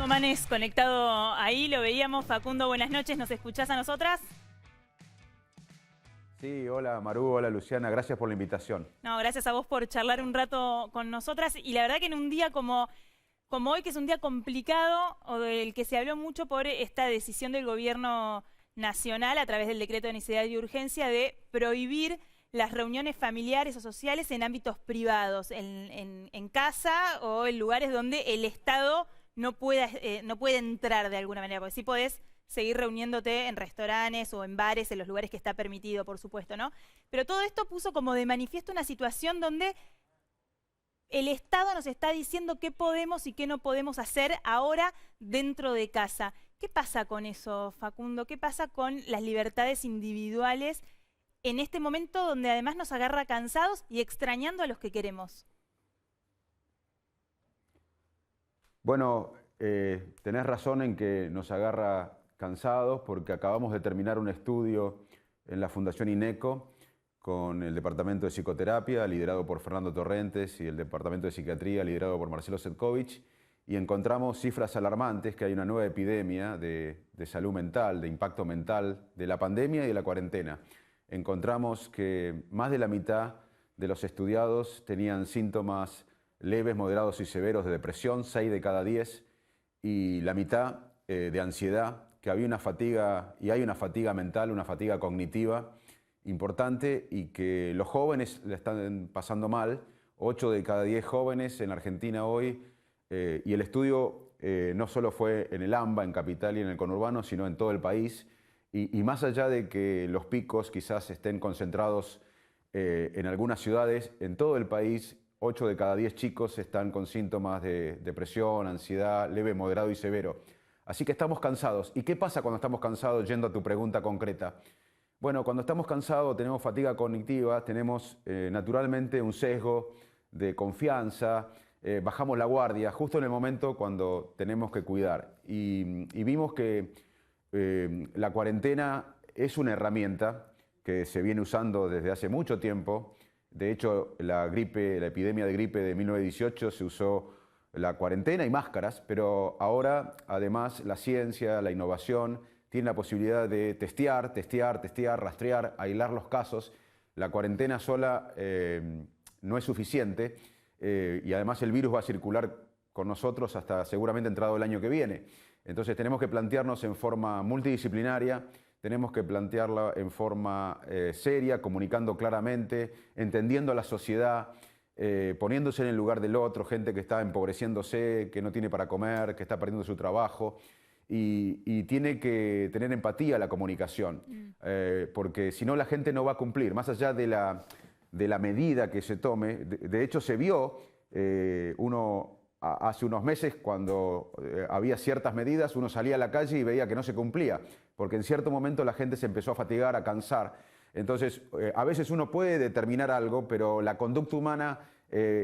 Facundo Manes conectado ahí, lo veíamos. Facundo, buenas noches, ¿nos escuchás a nosotras? Sí, hola Maru, hola Luciana, gracias por la invitación. No, gracias a vos por charlar un rato con nosotras. Y la verdad que en un día como hoy, que es un día complicado, o del que se habló mucho por esta decisión del gobierno nacional a través del decreto de necesidad y urgencia de prohibir las reuniones familiares o sociales en ámbitos privados, en casa o en lugares donde el Estado no puede entrar de alguna manera, porque sí podés seguir reuniéndote en restaurantes o en bares, en los lugares que está permitido, por supuesto, ¿no? Pero todo esto puso como de manifiesto una situación donde el Estado nos está diciendo qué podemos y qué no podemos hacer ahora dentro de casa. ¿Qué pasa con eso, Facundo? ¿Qué pasa con las libertades individuales en este momento donde además nos agarra cansados y extrañando a los que queremos? Bueno, tenés razón en que nos agarra cansados porque acabamos de terminar un estudio en la Fundación INECO con el Departamento de Psicoterapia, liderado por Fernando Torrentes, y el Departamento de Psiquiatría, liderado por Marcelo Setkovich, y encontramos cifras alarmantes, que hay una nueva epidemia de salud mental, de impacto mental, de la pandemia y de la cuarentena. Encontramos que más de la mitad de los estudiados tenían síntomas leves, moderados y severos de depresión, 6 de cada 10, y la mitad de ansiedad, que había una fatiga, y hay una fatiga mental, una fatiga cognitiva importante, y que los jóvenes le están pasando mal. 8 de cada 10 jóvenes en Argentina hoy, y el estudio no solo fue en el AMBA, en Capital y en el conurbano, sino en todo el país, y más allá de que los picos quizás estén concentrados en algunas ciudades, en todo el país 8 de cada 10 chicos están con síntomas de depresión, ansiedad, leve, moderado y severo. Así que estamos cansados. ¿Y qué pasa cuando estamos cansados? Yendo a tu pregunta concreta. Bueno, cuando estamos cansados, tenemos fatiga cognitiva, tenemos naturalmente un sesgo de confianza, bajamos la guardia justo en el momento cuando tenemos que cuidar. Y vimos que la cuarentena es una herramienta que se viene usando desde hace mucho tiempo. De hecho, la epidemia de gripe de 1918 se usó la cuarentena y máscaras, pero ahora, además, la ciencia, la innovación, tiene la posibilidad de testear, rastrear, aislar los casos. La cuarentena sola no es suficiente y además el virus va a circular con nosotros hasta seguramente entrado el año que viene. Entonces tenemos que plantearnos en forma multidisciplinaria, tenemos que plantearla en forma seria, comunicando claramente, entendiendo a la sociedad, poniéndose en el lugar del otro, gente que está empobreciéndose, que no tiene para comer, que está perdiendo su trabajo. Y tiene que tener empatía la comunicación, porque si no la gente no va a cumplir, más allá de la medida que se tome. De hecho se vio, hace unos meses cuando había ciertas medidas, uno salía a la calle y veía que no se cumplía, porque en cierto momento la gente se empezó a fatigar, a cansar. Entonces, a veces uno puede determinar algo, pero la conducta humana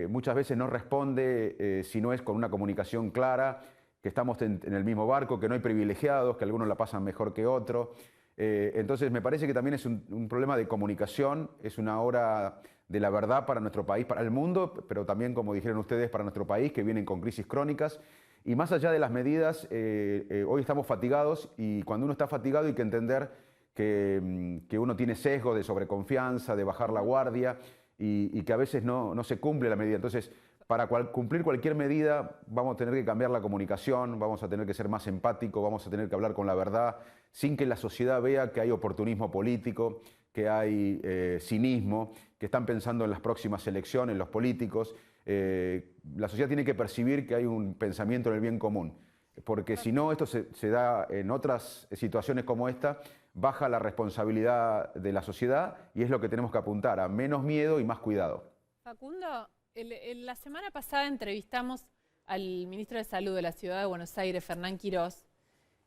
muchas veces no responde si no es con una comunicación clara, que estamos en el mismo barco, que no hay privilegiados, que algunos la pasan mejor que otros. Entonces me parece que también es un problema de comunicación, es una hora de la verdad para nuestro país, para el mundo, pero también, como dijeron ustedes, para nuestro país, que vienen con crisis crónicas. Y más allá de las medidas, hoy estamos fatigados, y cuando uno está fatigado hay que entender que uno tiene sesgo de sobreconfianza, de bajar la guardia, y que a veces no se cumple la medida. Entonces, para cumplir cualquier medida vamos a tener que cambiar la comunicación, vamos a tener que ser más empáticos, vamos a tener que hablar con la verdad, sin que la sociedad vea que hay oportunismo político, que hay cinismo, que están pensando en las próximas elecciones, los políticos. La sociedad tiene que percibir que hay un pensamiento en el bien común, porque si no, esto se da en otras situaciones como esta, baja la responsabilidad de la sociedad, y es lo que tenemos que apuntar, a menos miedo y más cuidado. Facundo, la semana pasada entrevistamos al ministro de Salud de la Ciudad de Buenos Aires, Fernán Quirós,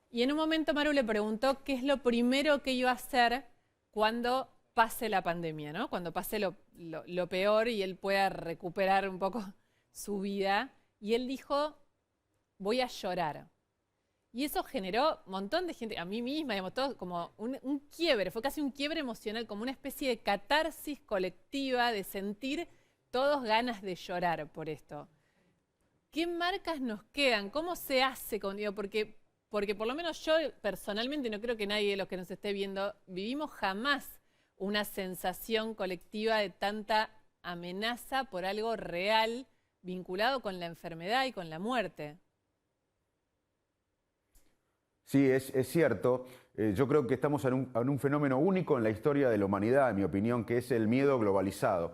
y en un momento Maru le preguntó qué es lo primero que iba a hacer cuando pase la pandemia, ¿no? Cuando pase lo peor y él pueda recuperar un poco su vida. Y él dijo, voy a llorar. Y eso generó un montón de gente, a mí misma, digamos, todo como un quiebre, fue casi un quiebre emocional, como una especie de catarsis colectiva, de sentir todos ganas de llorar por esto. ¿qué marcas nos quedan? ¿Cómo se hace con Dios? Porque por lo menos yo personalmente, no creo que nadie de los que nos esté viendo, vivimos jamás una sensación colectiva de tanta amenaza por algo real vinculado con la enfermedad y con la muerte. Sí, es cierto. Yo creo que estamos en un fenómeno único en la historia de la humanidad, en mi opinión, que es el miedo globalizado.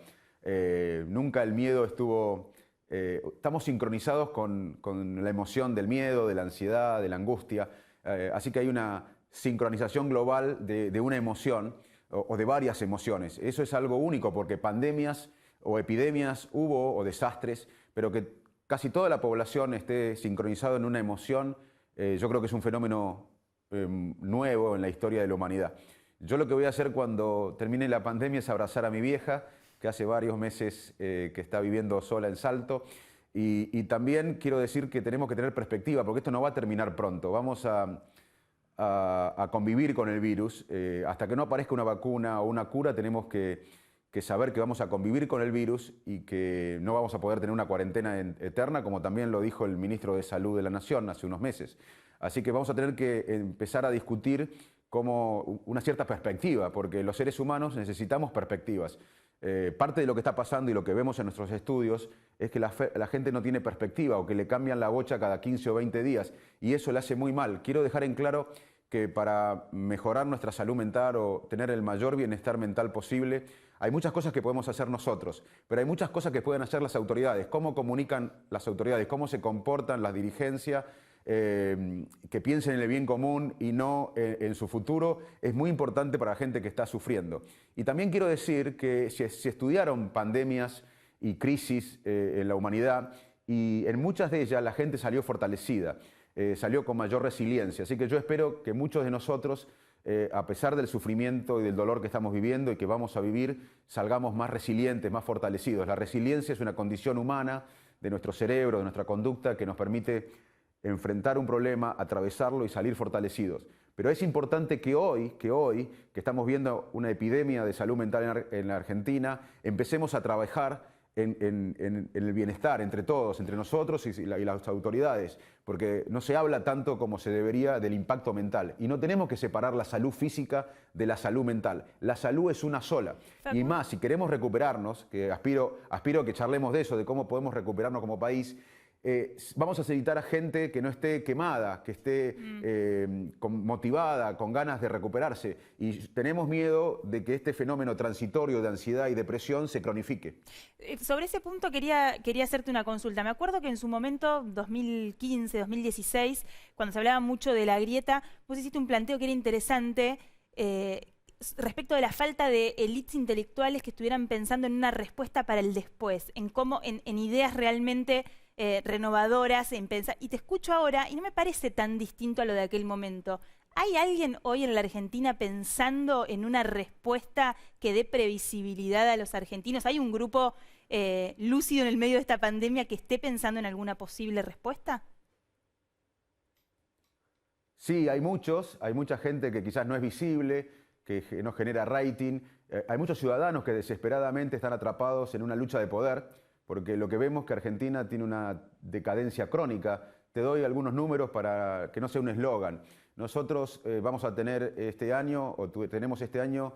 Nunca el miedo estuvo... estamos sincronizados con la emoción del miedo, de la ansiedad, de la angustia. Así que hay una sincronización global de una emoción o de varias emociones. Eso es algo único porque pandemias o epidemias hubo o desastres, pero que casi toda la población esté sincronizado en una emoción, yo creo que es un fenómeno nuevo en la historia de la humanidad. Yo lo que voy a hacer cuando termine la pandemia es abrazar a mi vieja, que hace varios meses que está viviendo sola en Salto, y también quiero decir que tenemos que tener perspectiva, porque esto no va a terminar pronto. Vamos a convivir con el virus. Hasta que no aparezca una vacuna o una cura, tenemos que saber que vamos a convivir con el virus y que no vamos a poder tener una cuarentena eterna, como también lo dijo el ministro de Salud de la Nación hace unos meses. Así que vamos a tener que empezar a discutir como una cierta perspectiva, porque los seres humanos necesitamos perspectivas. Parte de lo que está pasando y lo que vemos en nuestros estudios es que la gente no tiene perspectiva o que le cambian la bocha cada 15 o 20 días y eso le hace muy mal. Quiero dejar en claro que para mejorar nuestra salud mental o tener el mayor bienestar mental posible, hay muchas cosas que podemos hacer nosotros, pero hay muchas cosas que pueden hacer las autoridades. Cómo comunican las autoridades, cómo se comportan las dirigencias, que piensen en el bien común y no en su futuro, es muy importante para la gente que está sufriendo. Y también quiero decir que se estudiaron pandemias y crisis en la humanidad y en muchas de ellas la gente salió fortalecida, salió con mayor resiliencia. Así que yo espero que muchos de nosotros, a pesar del sufrimiento y del dolor que estamos viviendo y que vamos a vivir, salgamos más resilientes, más fortalecidos. La resiliencia es una condición humana de nuestro cerebro, de nuestra conducta, que nos permite enfrentar un problema, atravesarlo y salir fortalecidos. Pero es importante que hoy, que estamos viendo una epidemia de salud mental en la Argentina, empecemos a trabajar en el bienestar entre todos, entre nosotros y las autoridades, porque no se habla tanto como se debería del impacto mental. Y no tenemos que separar la salud física de la salud mental. La salud es una sola. Y más, si queremos recuperarnos, que aspiro a que charlemos de eso, de cómo podemos recuperarnos como país, vamos a necesitar a gente que no esté quemada, que esté motivada, con ganas de recuperarse. Y tenemos miedo de que este fenómeno transitorio de ansiedad y depresión se cronifique. Sobre ese punto quería hacerte una consulta. Me acuerdo que en su momento, 2015, 2016, cuando se hablaba mucho de la grieta, vos hiciste un planteo que era interesante respecto de la falta de élites intelectuales que estuvieran pensando en una respuesta para el después, en cómo, en ideas realmente renovadoras, en pensar. Y te escucho ahora y no me parece tan distinto a lo de aquel momento. ¿Hay alguien hoy en la Argentina pensando en una respuesta que dé previsibilidad a los argentinos? ¿Hay un grupo lúcido en el medio de esta pandemia que esté pensando en alguna posible respuesta? Sí, hay mucha gente que quizás no es visible, que no genera rating. Hay muchos ciudadanos que desesperadamente están atrapados en una lucha de poder, porque lo que vemos es que Argentina tiene una decadencia crónica. Te doy algunos números para que no sea un eslogan. Nosotros vamos a tener este año, tenemos este año,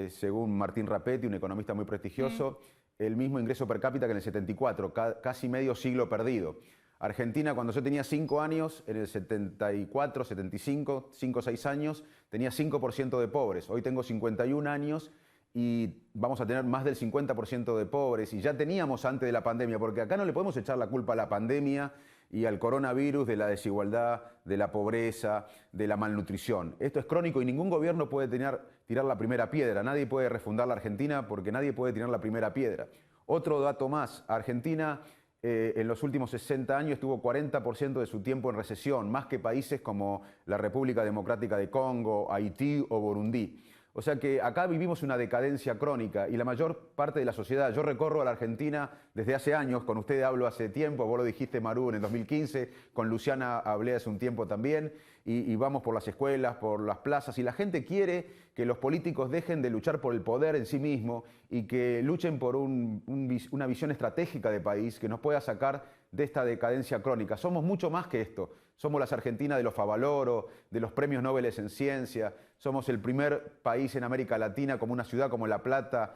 según Martín Rapetti, un economista muy prestigioso, el mismo ingreso per cápita que en el 74, casi medio siglo perdido. Argentina, cuando yo tenía 5 años, en el 74, 75, 5 o 6 años, tenía 5% de pobres. Hoy tengo 51 años y vamos a tener más del 50% de pobres. Y ya teníamos antes de la pandemia, porque acá no le podemos echar la culpa a la pandemia y al coronavirus de la desigualdad, de la pobreza, de la malnutrición. Esto es crónico y ningún gobierno puede tirar la primera piedra. Nadie puede refundar la Argentina porque nadie puede tirar la primera piedra. Otro dato más, Argentina en los últimos 60 años estuvo 40% de su tiempo en recesión, más que países como la República Democrática de Congo, Haití o Burundi. O sea que acá vivimos una decadencia crónica y la mayor parte de la sociedad, yo recorro a la Argentina desde hace años, con usted hablo hace tiempo, vos lo dijiste, Maru, en el 2015, con Luciana hablé hace un tiempo también, y vamos por las escuelas, por las plazas, y la gente quiere que los políticos dejen de luchar por el poder en sí mismo y que luchen por una visión estratégica de país que nos pueda sacar de esta decadencia crónica. Somos mucho más que esto. Somos las Argentinas de los Favaloro, de los premios Nobel en ciencia. Somos el primer país en América Latina como una ciudad como La Plata,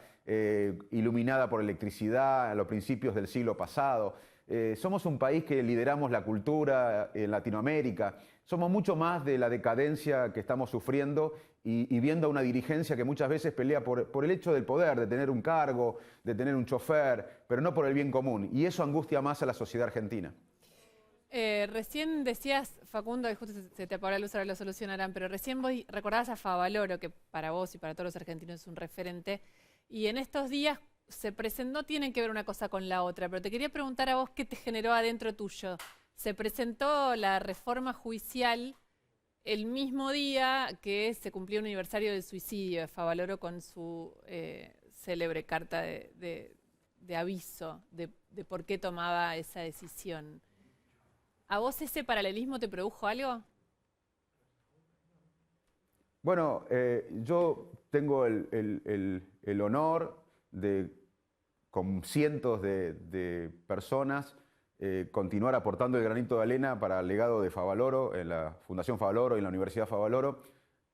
iluminada por electricidad a los principios del siglo pasado. Somos un país que lideramos la cultura en Latinoamérica. Somos mucho más de la decadencia que estamos sufriendo y viendo a una dirigencia que muchas veces pelea por el hecho del poder, de tener un cargo, de tener un chofer, pero no por el bien común. Y eso angustia más a la sociedad argentina. Recién decías, Facundo, y justo se te apagó la luz, ahora lo solucionarán, pero recién vos recordabas a Favaloro, que para vos y para todos los argentinos es un referente, y en estos días se presentó, no tienen que ver una cosa con la otra, pero te quería preguntar a vos qué te generó adentro tuyo. Se presentó la reforma judicial el mismo día que se cumplió un aniversario del suicidio de Favaloro con su célebre carta de aviso de por qué tomaba esa decisión. ¿A vos ese paralelismo te produjo algo? Bueno, yo tengo el honor de, con cientos de personas, continuar aportando el granito de arena para el legado de Favaloro, en la Fundación Favaloro y en la Universidad Favaloro.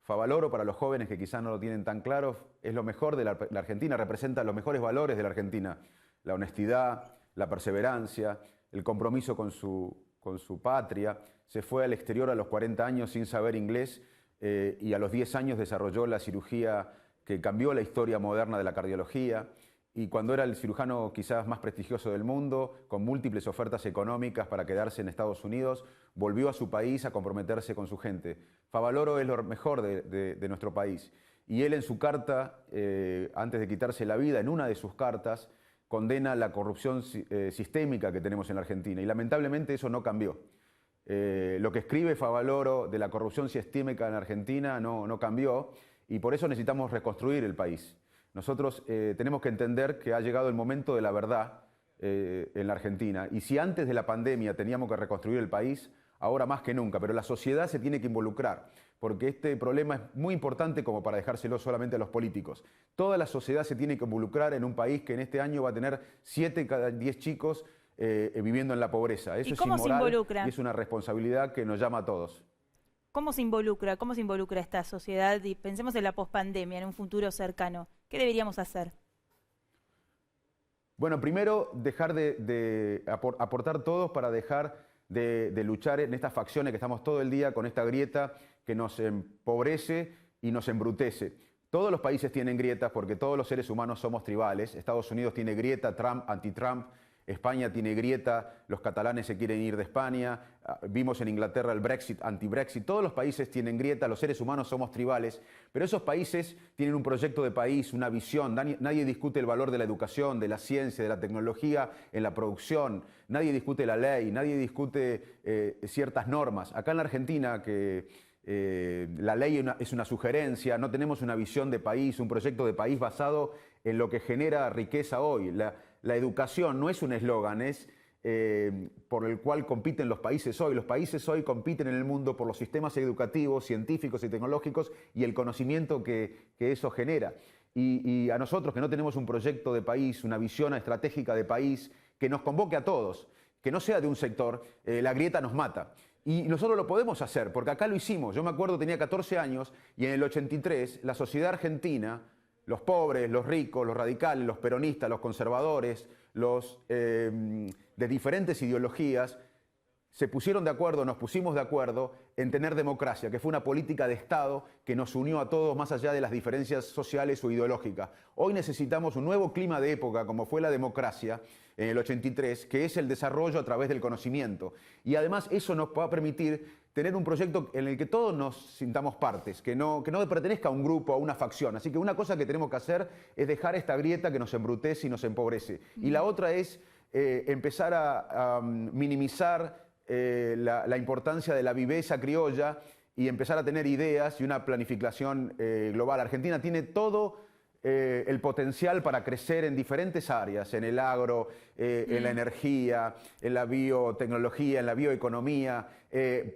Favaloro, para los jóvenes que quizás no lo tienen tan claro, es lo mejor de la Argentina, representa los mejores valores de la Argentina. La honestidad, la perseverancia, el compromiso con su patria. Se fue al exterior a los 40 años sin saber inglés y a los 10 años desarrolló la cirugía que cambió la historia moderna de la cardiología. Y cuando era el cirujano quizás más prestigioso del mundo, con múltiples ofertas económicas para quedarse en Estados Unidos, volvió a su país a comprometerse con su gente. Favaloro es lo mejor de nuestro país. Y él en su carta, antes de quitarse la vida, en una de sus cartas, condena la corrupción sistémica que tenemos en la Argentina. Y lamentablemente eso no cambió. Lo que escribe Favaloro de la corrupción sistémica en Argentina no cambió. Y por eso necesitamos reconstruir el país. Nosotros tenemos que entender que ha llegado el momento de la verdad en la Argentina. Y si antes de la pandemia teníamos que reconstruir el país, ahora más que nunca. Pero la sociedad se tiene que involucrar, porque este problema es muy importante como para dejárselo solamente a los políticos. Toda la sociedad se tiene que involucrar en un país que en este año va a tener 7 cada 10 chicos viviendo en la pobreza. Eso ¿Y es cómo se inmoral involucra? y es una responsabilidad que nos llama a todos. ¿Cómo se involucra? ¿Cómo se involucra esta sociedad? Y pensemos en la pospandemia, en un futuro cercano. ¿Qué deberíamos hacer? Bueno, primero dejar aportar todos para dejar de luchar en estas facciones que estamos todo el día con esta grieta que nos empobrece y nos embrutece. Todos los países tienen grietas porque todos los seres humanos somos tribales. Estados Unidos tiene grieta, Trump, anti-Trump. España tiene grieta, los catalanes se quieren ir de España, vimos en Inglaterra el Brexit, anti-Brexit, todos los países tienen grieta, los seres humanos somos tribales, pero esos países tienen un proyecto de país, una visión, nadie discute el valor de la educación, de la ciencia, de la tecnología en la producción, nadie discute la ley, nadie discute ciertas normas. Acá en la Argentina, que la ley es una sugerencia, no tenemos una visión de país, un proyecto de país basado en lo que genera riqueza hoy. La educación no es un eslogan, es por el cual compiten los países hoy. Los países hoy compiten en el mundo por los sistemas educativos, científicos y tecnológicos y el conocimiento que eso genera. Y a nosotros que no tenemos un proyecto de país, una visión estratégica de país que nos convoque a todos, que no sea de un sector, la grieta nos mata. Y nosotros lo podemos hacer, porque acá lo hicimos. Yo me acuerdo, tenía 14 años y en el 83 la sociedad argentina, los pobres, los ricos, los radicales, los peronistas, los conservadores, los de diferentes ideologías, se pusieron de acuerdo, nos pusimos de acuerdo en tener democracia, que fue una política de Estado que nos unió a todos más allá de las diferencias sociales o ideológicas. Hoy necesitamos un nuevo clima de época, como fue la democracia en el 83, que es el desarrollo a través del conocimiento. Y además eso nos va a permitir tener un proyecto en el que todos nos sintamos partes, que no pertenezca a un grupo, a una facción. Así que una cosa que tenemos que hacer es dejar esta grieta que nos embrutece y nos empobrece. Y la otra es empezar a minimizar la importancia de la viveza criolla y empezar a tener ideas y una planificación global. Argentina tiene todo el potencial para crecer en diferentes áreas, en el agro, en la energía, en la biotecnología, en la bioeconomía,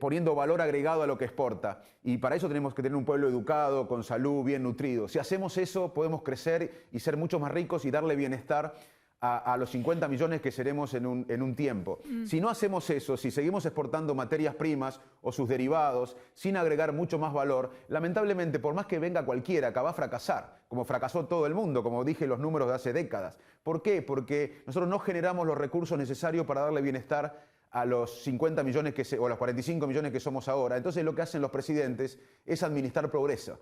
poniendo valor agregado a lo que exporta. Y para eso tenemos que tener un pueblo educado, con salud, bien nutrido. Si hacemos eso, podemos crecer y ser mucho más ricos y darle bienestar a los 50 millones que seremos en un tiempo. Si no hacemos eso, si seguimos exportando materias primas o sus derivados sin agregar mucho más valor, lamentablemente, por más que venga cualquiera, que va a fracasar, como fracasó todo el mundo, como dije, los números de hace décadas. ¿Por qué? Porque nosotros no generamos los recursos necesarios para darle bienestar a los 50 millones o a los 45 millones que somos ahora. Entonces lo que hacen los presidentes es administrar pobreza.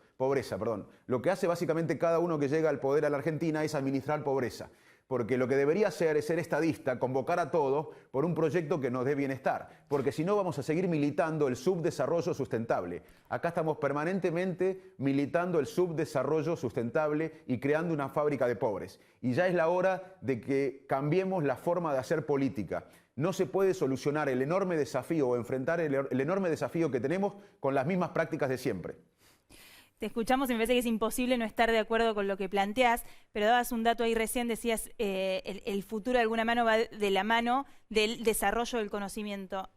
Lo que hace básicamente cada uno que llega al poder a la Argentina es administrar pobreza. Porque lo que debería hacer es ser estadista, convocar a todos por un proyecto que nos dé bienestar. Porque si no vamos a seguir militando el subdesarrollo sustentable. Acá estamos permanentemente militando el subdesarrollo sustentable y creando una fábrica de pobres. Y ya es la hora de que cambiemos la forma de hacer política. No se puede solucionar el enorme desafío o enfrentar el enorme desafío que tenemos con las mismas prácticas de siempre. Te escuchamos y me parece que es imposible no estar de acuerdo con lo que planteás, pero dabas un dato ahí recién, decías el futuro de alguna mano va de la mano del desarrollo del conocimiento.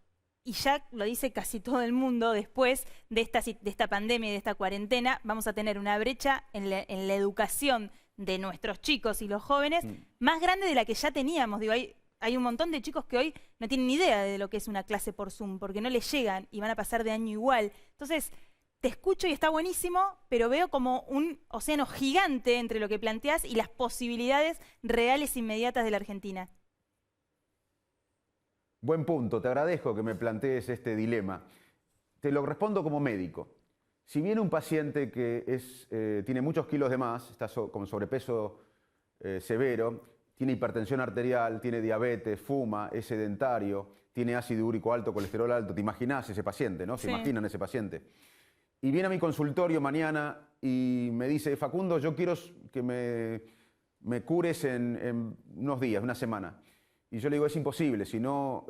Y ya lo dice casi todo el mundo, después de esta pandemia y de esta cuarentena, vamos a tener una brecha en la educación de nuestros chicos y los jóvenes más grande de la que ya teníamos. Digo, hay un montón de chicos que hoy no tienen ni idea de lo que es una clase por Zoom, porque no les llegan y van a pasar de año igual. Entonces, te escucho y está buenísimo, pero veo como un océano gigante entre lo que planteás y las posibilidades reales inmediatas de la Argentina. Buen punto, te agradezco que me plantees este dilema. Te lo respondo como médico. Si viene un paciente que tiene muchos kilos de más, está con sobrepeso severo, tiene hipertensión arterial, tiene diabetes, fuma, es sedentario, tiene ácido úrico alto, colesterol alto, te imaginás ese paciente, ¿no? ¿Se imaginan ese paciente? Y viene a mi consultorio mañana y me dice, Facundo, yo quiero que me cures en unos días, una semana. Y yo le digo, es imposible, si no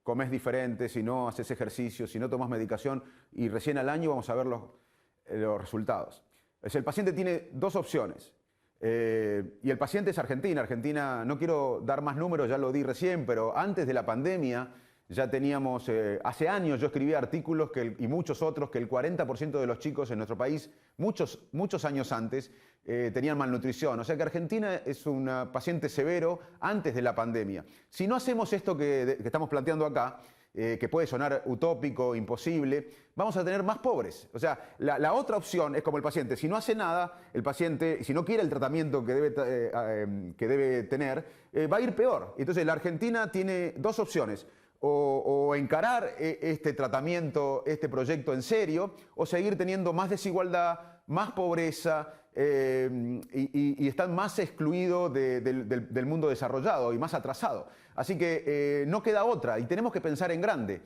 comes diferente, si no haces ejercicio, si no tomas medicación, y recién al año vamos a ver los resultados. El paciente tiene dos opciones. Y el paciente es Argentina. Argentina, no quiero dar más números, ya lo di recién, pero antes de la pandemia ya teníamos, hace años yo escribía artículos y muchos otros, que el 40% de los chicos en nuestro país, muchos años antes, tenían malnutrición. O sea que Argentina es un paciente severo antes de la pandemia. Si no hacemos esto que estamos planteando acá, que puede sonar utópico, imposible, vamos a tener más pobres. O sea, la otra opción es como el paciente. Si no hace nada, el paciente, si no quiere el tratamiento que debe tener, va a ir peor. Entonces la Argentina tiene dos opciones. O encarar este tratamiento, este proyecto en serio, o seguir teniendo más desigualdad, más pobreza y estar más excluido del mundo desarrollado y más atrasado. Así que no queda otra y tenemos que pensar en grande.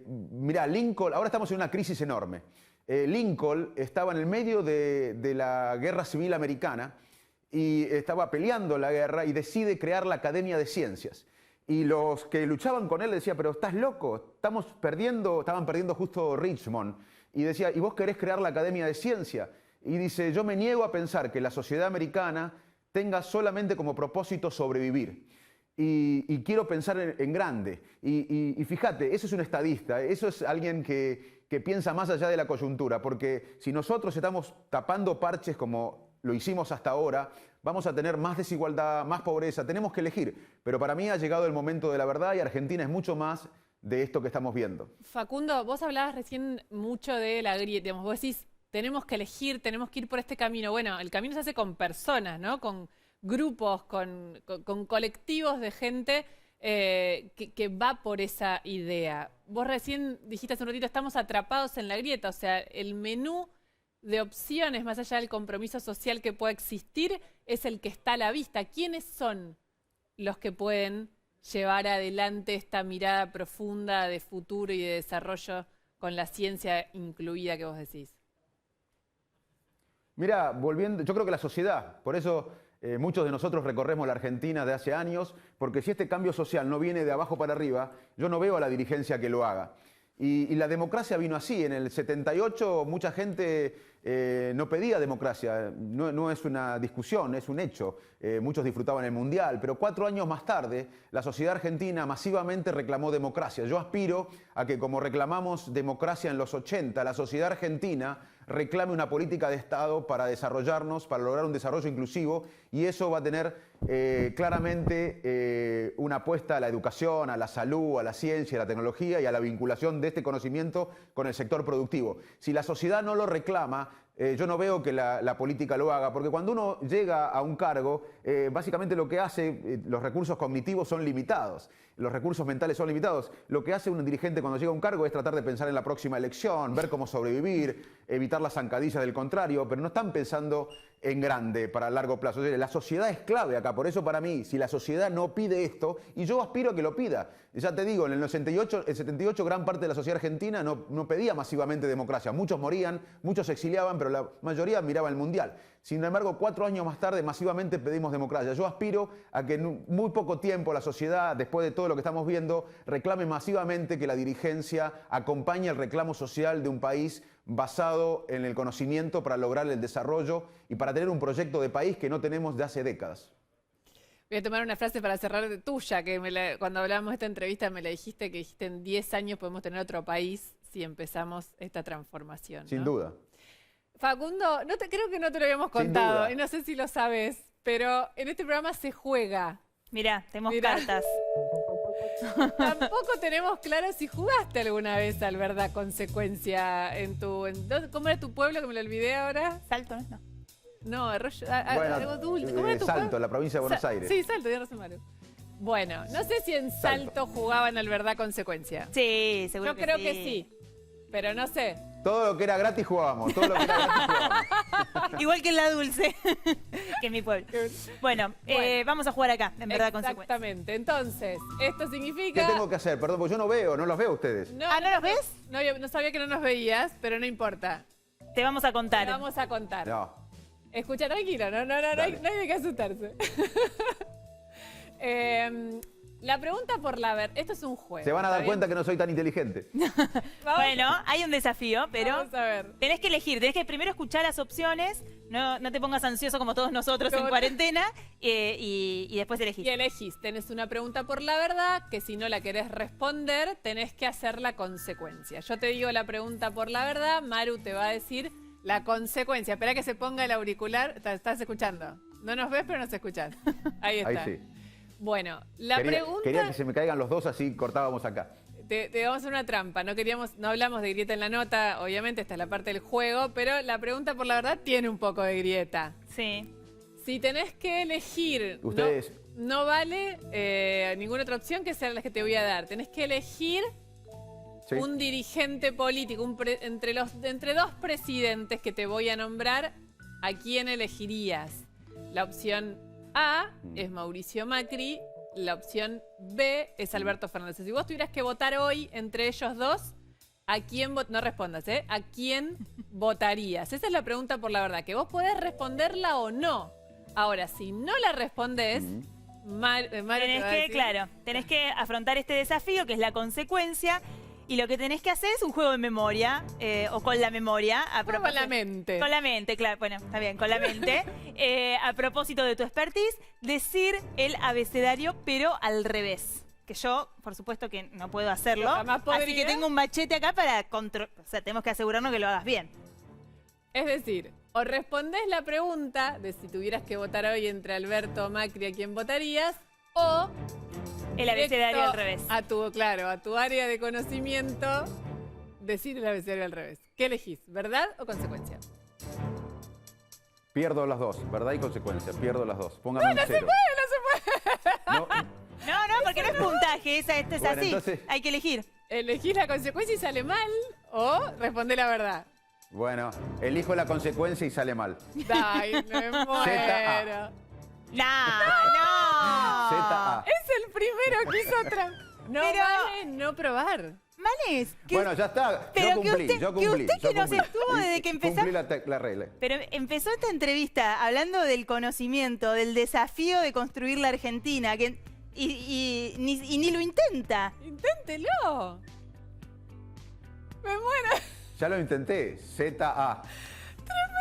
Mirá, Lincoln, ahora estamos en una crisis enorme. Lincoln estaba en el medio de la Guerra Civil Americana y estaba peleando la guerra y decide crear la Academia de Ciencias. Y los que luchaban con él decían, pero estás loco, estaban perdiendo justo Richmond. Y decía, ¿y vos querés crear la Academia de Ciencia? Y dice, yo me niego a pensar que la sociedad americana tenga solamente como propósito sobrevivir. Y quiero pensar en grande. Y fíjate, eso es un estadista, eso es alguien que piensa más allá de la coyuntura. Porque si nosotros estamos tapando parches como lo hicimos hasta ahora, vamos a tener más desigualdad, más pobreza, tenemos que elegir. Pero para mí ha llegado el momento de la verdad y Argentina es mucho más de esto que estamos viendo. Facundo, vos hablabas recién mucho de la grieta, digamos, vos decís, tenemos que elegir, tenemos que ir por este camino. Bueno, el camino se hace con personas, ¿no? Con grupos, con colectivos de gente que va por esa idea. Vos recién dijiste hace un ratito, estamos atrapados en la grieta, o sea, el menú de opciones, más allá del compromiso social que pueda existir, es el que está a la vista. ¿Quiénes son los que pueden llevar adelante esta mirada profunda de futuro y de desarrollo con la ciencia incluida que vos decís? Mira, yo creo que la sociedad, por eso muchos de nosotros recorremos la Argentina de hace años, porque si este cambio social no viene de abajo para arriba, yo no veo a la dirigencia que lo haga. Y la democracia vino así. En el 78 mucha gente no pedía democracia. No es una discusión, es un hecho. Muchos disfrutaban el Mundial, pero 4 años más tarde la sociedad argentina masivamente reclamó democracia. Yo aspiro a que, como reclamamos democracia en los 80, la sociedad argentina reclame una política de Estado para desarrollarnos, para lograr un desarrollo inclusivo, y eso va a tener claramente una apuesta a la educación, a la salud, a la ciencia, a la tecnología y a la vinculación de este conocimiento con el sector productivo. Si la sociedad no lo reclama, yo no veo que la política lo haga, porque cuando uno llega a un cargo, básicamente lo que hace, los recursos cognitivos son limitados, los recursos mentales son limitados. Lo que hace un dirigente cuando llega a un cargo es tratar de pensar en la próxima elección, ver cómo sobrevivir, evitar las zancadillas del contrario, pero no están pensando en grande para largo plazo. La sociedad es clave acá, por eso para mí, si la sociedad no pide esto, y yo aspiro a que lo pida, ya te digo, en el 78 gran parte de la sociedad argentina no pedía masivamente democracia, muchos morían, muchos se exiliaban, pero la mayoría miraba el mundial. Sin embargo, 4 años más tarde masivamente pedimos democracia. Yo aspiro a que en muy poco tiempo la sociedad, después de todo lo que estamos viendo, reclame masivamente que la dirigencia acompañe el reclamo social de un país basado en el conocimiento para lograr el desarrollo y para tener un proyecto de país que no tenemos de hace décadas. Voy a tomar una frase para cerrar de tuya, que cuando hablábamos de esta entrevista me la dijiste, que dijiste en 10 años podemos tener otro país si empezamos esta transformación, ¿no? Sin duda. Facundo, creo que no te lo habíamos contado, y no sé si lo sabes, pero en este programa se juega. Mirá, tenemos Mirá. cartas. Tampoco tenemos claro si jugaste alguna vez al verdad consecuencia ¿cómo era tu pueblo, que me lo olvidé ahora? Salto, ¿no? No, Arroyo, Bueno, algo dulce. ¿Cómo era tu Salto, pueblo? la provincia de Buenos Aires. Sí, Salto, tienes razón, Maru. Bueno, no sé si en Salto jugaban al verdad consecuencia. Sí, seguro Yo creo que sí, pero no sé. Todo lo que era gratis jugábamos, todo lo que era gratis jugábamos. Igual que en la dulce, que es mi pueblo. Bueno, vamos a jugar acá, en verdad consecuencia. Exactamente. Entonces, esto ¿Qué significa... tengo que hacer? Perdón, porque yo no los veo a ustedes. No, ¿no los ves? No sabía que no nos veías, pero no importa. Te vamos a contar. Te vamos a contar. No. Escucha, tranquilo, no hay de qué asustarse. La pregunta por la verdad, esto es un juego. Se van a dar ¿está cuenta bien? que no soy tan inteligente. Bueno, hay un desafío, pero Vamos a ver. tenés que elegir, tenés que primero escuchar las opciones, no te pongas ansioso como todos nosotros en cuarentena, y después elegís. Y elegís, tenés una pregunta por la verdad, que si no la querés responder, tenés que hacer la consecuencia. Yo te digo la pregunta por la verdad, Maru te va a decir la consecuencia. Espera que se ponga el auricular, ¿estás escuchando? No nos ves, pero nos escuchás. Ahí está. Ahí sí. Bueno, la pregunta... Quería que se me caigan los dos, así cortábamos acá. Te vamos a hacer una trampa. No hablamos de grieta en la nota, obviamente esta es la parte del juego, pero la pregunta por la verdad tiene un poco de grieta. Sí. Si tenés que elegir, Ustedes... no vale ninguna otra opción que sean las que te voy a dar. Tenés que elegir Sí. un dirigente político, entre dos presidentes que te voy a nombrar, ¿a quién elegirías? La opción A es Mauricio Macri, la opción B es Alberto Fernández. Si vos tuvieras que votar hoy entre ellos dos, ¿a quién no respondas, ¿a quién votarías? Esa es la pregunta por la verdad, que vos podés responderla o no. Ahora, si no la respondés, Tenés que afrontar este desafío, que es la consecuencia, y lo que tenés que hacer es un juego de memoria, o con la memoria. Con la mente. Con la mente, claro. Bueno, está bien, con la mente. A propósito de tu expertise, decir el abecedario, pero al revés. Que yo, por supuesto que no puedo hacerlo. Yo jamás podría. Así que tengo un machete acá para controlar. O sea, tenemos que asegurarnos que lo hagas bien. Es decir, o respondés la pregunta de si tuvieras que votar hoy entre Alberto o Macri, ¿a quién votarías? O... El abecedario al revés. A tu área de conocimiento, decir el abecedario al revés. ¿Qué elegís? ¿Verdad o consecuencia? Pierdo las dos, verdad y consecuencia. Pierdo las dos. Póngame un No cero. se puede. No, No, porque no es puntaje, esto es Bueno, así. entonces- Hay que elegir. ¿Elegís la consecuencia y sale mal? ¿O respondés la verdad? bueno, elijo la consecuencia y sale mal. Ay, me muero. Z-A. No. Z-A. Es el primero que hizo otra. No Pero- vale no probar. Males. Bueno, ya está. pero Yo que cumplí, usted- yo cumplí. que usted yo que nos cumplí. estuvo desde que empezamos- Cumplí la regla. Pero empezó esta entrevista hablando del conocimiento, del desafío de construir la Argentina, y ni lo intenta. Inténtelo. Me muero. Ya lo intenté. Z-A.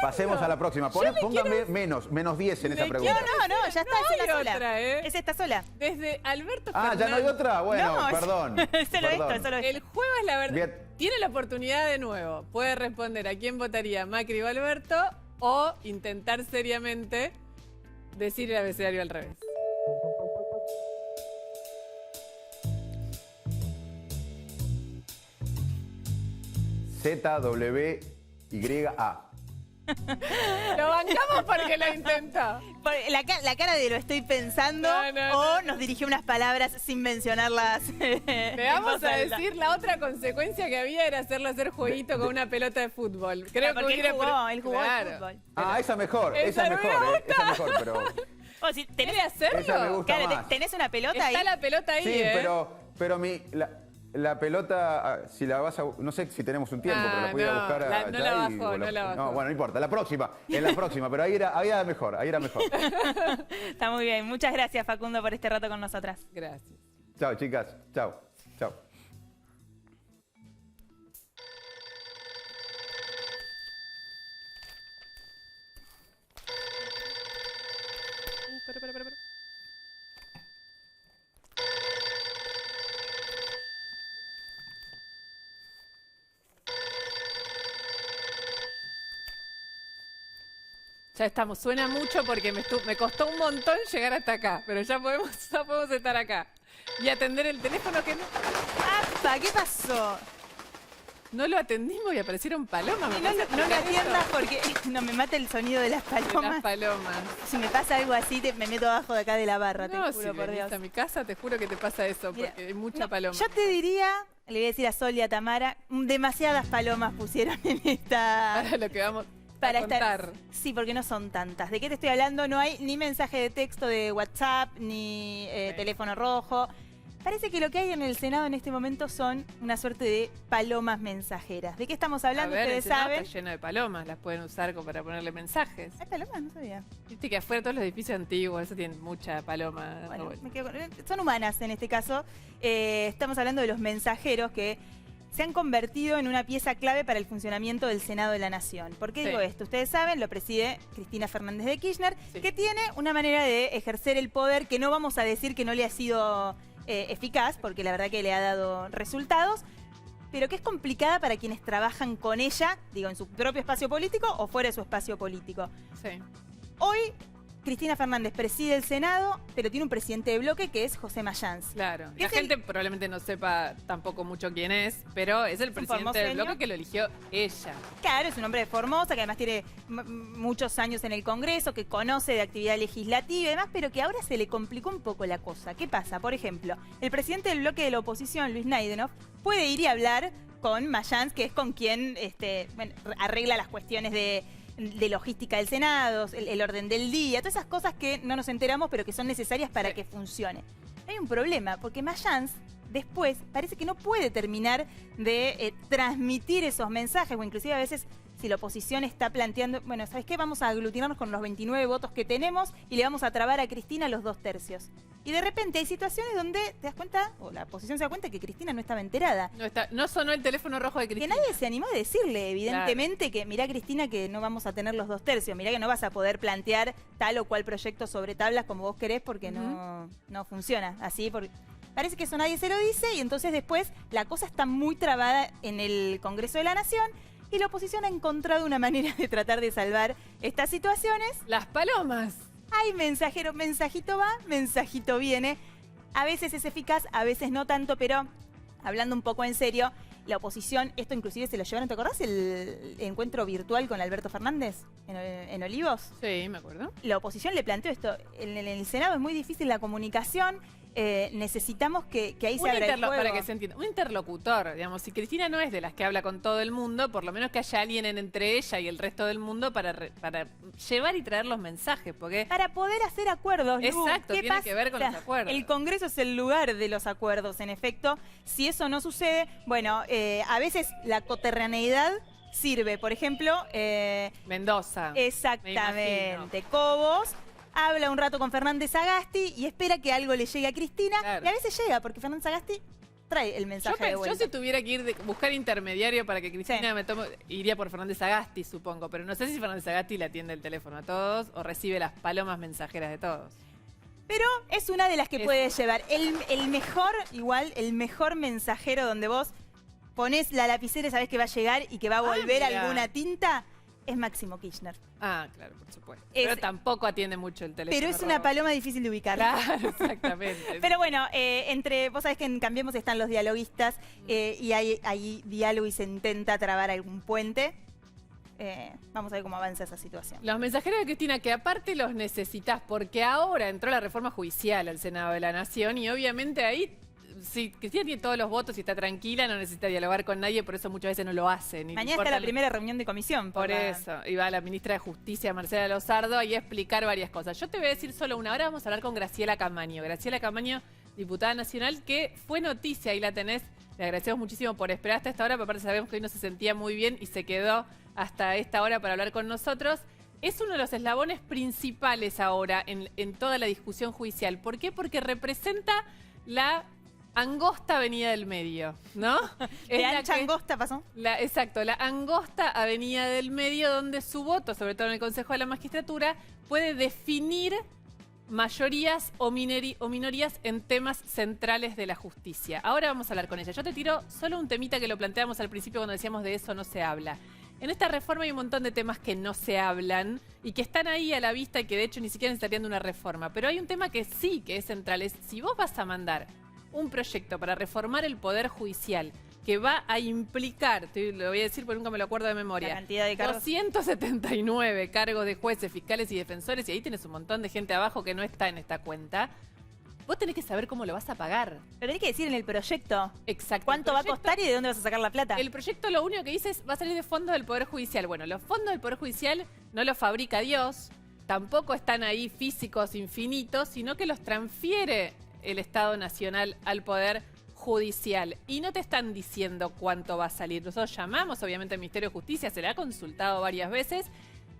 Pasemos a la próxima. Póngame menos 10 en esa Le pregunta. No, ya está, No es hay la sola. otra, ¿eh? Es esta sola. Desde Alberto Ah, Fernández. ¿ya no hay otra? Bueno, No, perdón. solo esto, perdón. solo esto. El juego es la verdad. Bien. tiene la oportunidad de nuevo. Puede responder a quién votaría, Macri o Alberto, o intentar seriamente decir el abecedario al revés. ZWYA. Lo bancamos porque lo intentó. La cara de lo estoy pensando o nos dirigió unas palabras sin mencionarlas. Le vamos a decir la otra consecuencia que había era hacerlo hacer jueguito con una pelota de fútbol. Creo que él jugó al fútbol. Ah, esa mejor, esa mejor, pero... O si tenés, ¿Quiere hacerlo? Esa me gusta claro, más. tenés una pelota ahí. Está la pelota ahí, Sí, pero la pelota, si la vas a... No sé si tenemos un tiempo, pero la puedo ir a buscar allá no la bajó, y no la bajó. No, bueno, no importa, en la próxima, pero ahí era mejor, ahí era mejor. Está muy bien. Muchas gracias, Facundo, por este rato con nosotras. Gracias. Chao, chicas, chao, chao. Pero. Ya estamos, suena mucho porque me costó un montón llegar hasta acá, pero ya podemos estar acá. Y atender el teléfono que no... ¡Apa! ¿Qué pasó? No lo atendimos y aparecieron palomas. No lo atiendas porque no me mata el sonido de las De palomas. las palomas. Si me pasa algo así, me meto abajo de acá de la barra, te No, juro, si por venís Dios. a mi casa, te juro que te pasa eso, Mira, porque hay mucha no, paloma. yo te diría, le voy a decir a Sol y a Tamara, demasiadas palomas pusieron en esta... Para lo que vamos Para a contar. Sí, porque no son tantas. ¿De qué te estoy hablando? No hay ni mensaje de texto de WhatsApp, ni teléfono rojo. Parece que lo que hay en el Senado en este momento son una suerte de palomas mensajeras. ¿De qué estamos hablando? A ver, Ustedes el Senado saben. está lleno de palomas, las pueden usar como para ponerle mensajes. ¿Hay palomas? No sabía. Viste que afuera todos los edificios antiguos, eso tienen mucha paloma. Bueno, me quedo son humanas en este caso. Estamos hablando de los mensajeros que se han convertido en una pieza clave para el funcionamiento del Senado de la Nación. ¿Por qué digo esto? Ustedes saben, lo preside Cristina Fernández de Kirchner, que tiene una manera de ejercer el poder que no vamos a decir que no le ha sido eficaz, porque la verdad que le ha dado resultados, pero que es complicada para quienes trabajan con ella, digo, en su propio espacio político o fuera de su espacio político. Sí. Hoy, Cristina Fernández preside el Senado, pero tiene un presidente de bloque que es José Mayans. Claro. ¿Qué La es gente probablemente no sepa tampoco mucho quién es, pero es el presidente del bloque que lo eligió ella. Claro, es un hombre de Formosa, que además tiene muchos años en el Congreso, que conoce de actividad legislativa y demás, pero que ahora se le complicó un poco la cosa. ¿Qué pasa? Por ejemplo, el presidente del bloque de la oposición, Luis Naidenov, puede ir y hablar con Mayans, que es con quien arregla las cuestiones de logística del Senado, el orden del día, todas esas cosas que no nos enteramos, pero que son necesarias para que funcione. Hay un problema, porque Mayans después parece que no puede terminar de transmitir esos mensajes, o inclusive a veces si la oposición está planteando, bueno, ¿sabes qué? Vamos a aglutinarnos con los 29 votos que tenemos y le vamos a trabar a Cristina los 2/3. Y de repente hay situaciones donde te das cuenta, o la oposición se da cuenta que Cristina no estaba enterada. No sonó el teléfono rojo de Cristina. Que nadie se animó a decirle, evidentemente, que mirá, Cristina, que no vamos a tener los 2/3, mirá que no vas a poder plantear tal o cual proyecto sobre tablas como vos querés porque no funciona así. Porque parece que eso nadie se lo dice y entonces después la cosa está muy trabada en el Congreso de la Nación y la oposición ha encontrado una manera de tratar de salvar estas situaciones. Las palomas. Hay mensajero, mensajito va, mensajito viene. A veces es eficaz, a veces no tanto, pero hablando un poco en serio, la oposición, esto inclusive se lo llevaron, ¿te acordás el encuentro virtual con Alberto Fernández en Olivos? Sí, me acuerdo. La oposición le planteó esto, en el Senado es muy difícil la comunicación, necesitamos que ahí se abra el juego. Para que se entienda, un interlocutor, digamos, si Cristina no es de las que habla con todo el mundo, por lo menos que haya alguien entre ella y el resto del mundo para llevar y traer los mensajes, porque... Para poder hacer acuerdos, Lu. Exacto, ¿Qué tiene pasa? que ver con los acuerdos. El Congreso es el lugar de los acuerdos, en efecto. Si eso no sucede, bueno, a veces la coterraneidad sirve. Por ejemplo... Mendoza. Exactamente. Cobos habla un rato con Fernández Sagasti y espera que algo le llegue a Cristina. Claro. Y a veces llega, porque Fernández Sagasti trae el mensaje de vuelta. Yo si tuviera que ir buscar intermediario para que Cristina me tome, iría por Fernández Sagasti, supongo. Pero no sé si Fernández Sagasti le atiende el teléfono a todos o recibe las palomas mensajeras de todos. Pero es una de las que puede llevar. El mejor mensajero donde vos pones la lapicera y sabés que va a llegar y que va a volver mirá. alguna tinta, es Máximo Kirchner. Ah, claro, por supuesto. Pero tampoco atiende mucho el teléfono. Pero es una paloma difícil de ubicar. Claro, exactamente. Pero bueno, vos sabés que en Cambiemos están los dialoguistas y hay diálogo y se intenta trabar algún puente. Vamos a ver cómo avanza esa situación. Los mensajeros de Cristina, que aparte los necesitas, porque ahora entró la reforma judicial al Senado de la Nación y obviamente ahí, si Cristina tiene todos los votos y está tranquila, no necesita dialogar con nadie, por eso muchas veces no lo hace. Mañana está la primera reunión de comisión. Por eso, y va la ministra de Justicia, Marcela Lozardo, ahí a explicar varias cosas. Yo te voy a decir solo una. Ahora vamos a hablar con Graciela Camaño. Graciela Camaño, diputada nacional, que fue noticia, ahí la tenés. Le agradecemos muchísimo por esperar hasta esta hora, pero aparte sabemos que hoy no se sentía muy bien y se quedó hasta esta hora para hablar con nosotros. Es uno de los eslabones principales ahora en toda la discusión judicial. ¿Por qué? Porque representa la angosta avenida del medio, ¿no? ¿De ancha angosta pasó? Exacto, la angosta avenida del medio donde su voto, sobre todo en el Consejo de la Magistratura, puede definir mayorías o minorías en temas centrales de la justicia. Ahora vamos a hablar con ella. Yo te tiro solo un temita que lo planteamos al principio cuando decíamos de eso no se habla. En esta reforma hay un montón de temas que no se hablan y que están ahí a la vista y que de hecho ni siquiera necesitarían de una reforma. Pero hay un tema que sí que es central. Es si vos vas a mandar un proyecto para reformar el Poder Judicial que va a implicar, lo voy a decir porque nunca me lo acuerdo de memoria, la cantidad de cargos. 279 cargos de jueces, fiscales y defensores, y ahí tienes un montón de gente abajo que no está en esta cuenta. Vos tenés que saber cómo lo vas a pagar. Pero tenés que decir en el proyecto. Exacto. ¿Cuánto va a costar y de dónde vas a sacar la plata? El proyecto lo único que dice es va a salir de fondos del Poder Judicial. Bueno, los fondos del Poder Judicial no los fabrica Dios, tampoco están ahí físicos infinitos, sino que los transfiere el Estado Nacional al Poder Judicial. Y no te están diciendo cuánto va a salir. Nosotros llamamos, obviamente, al Ministerio de Justicia, se le ha consultado varias veces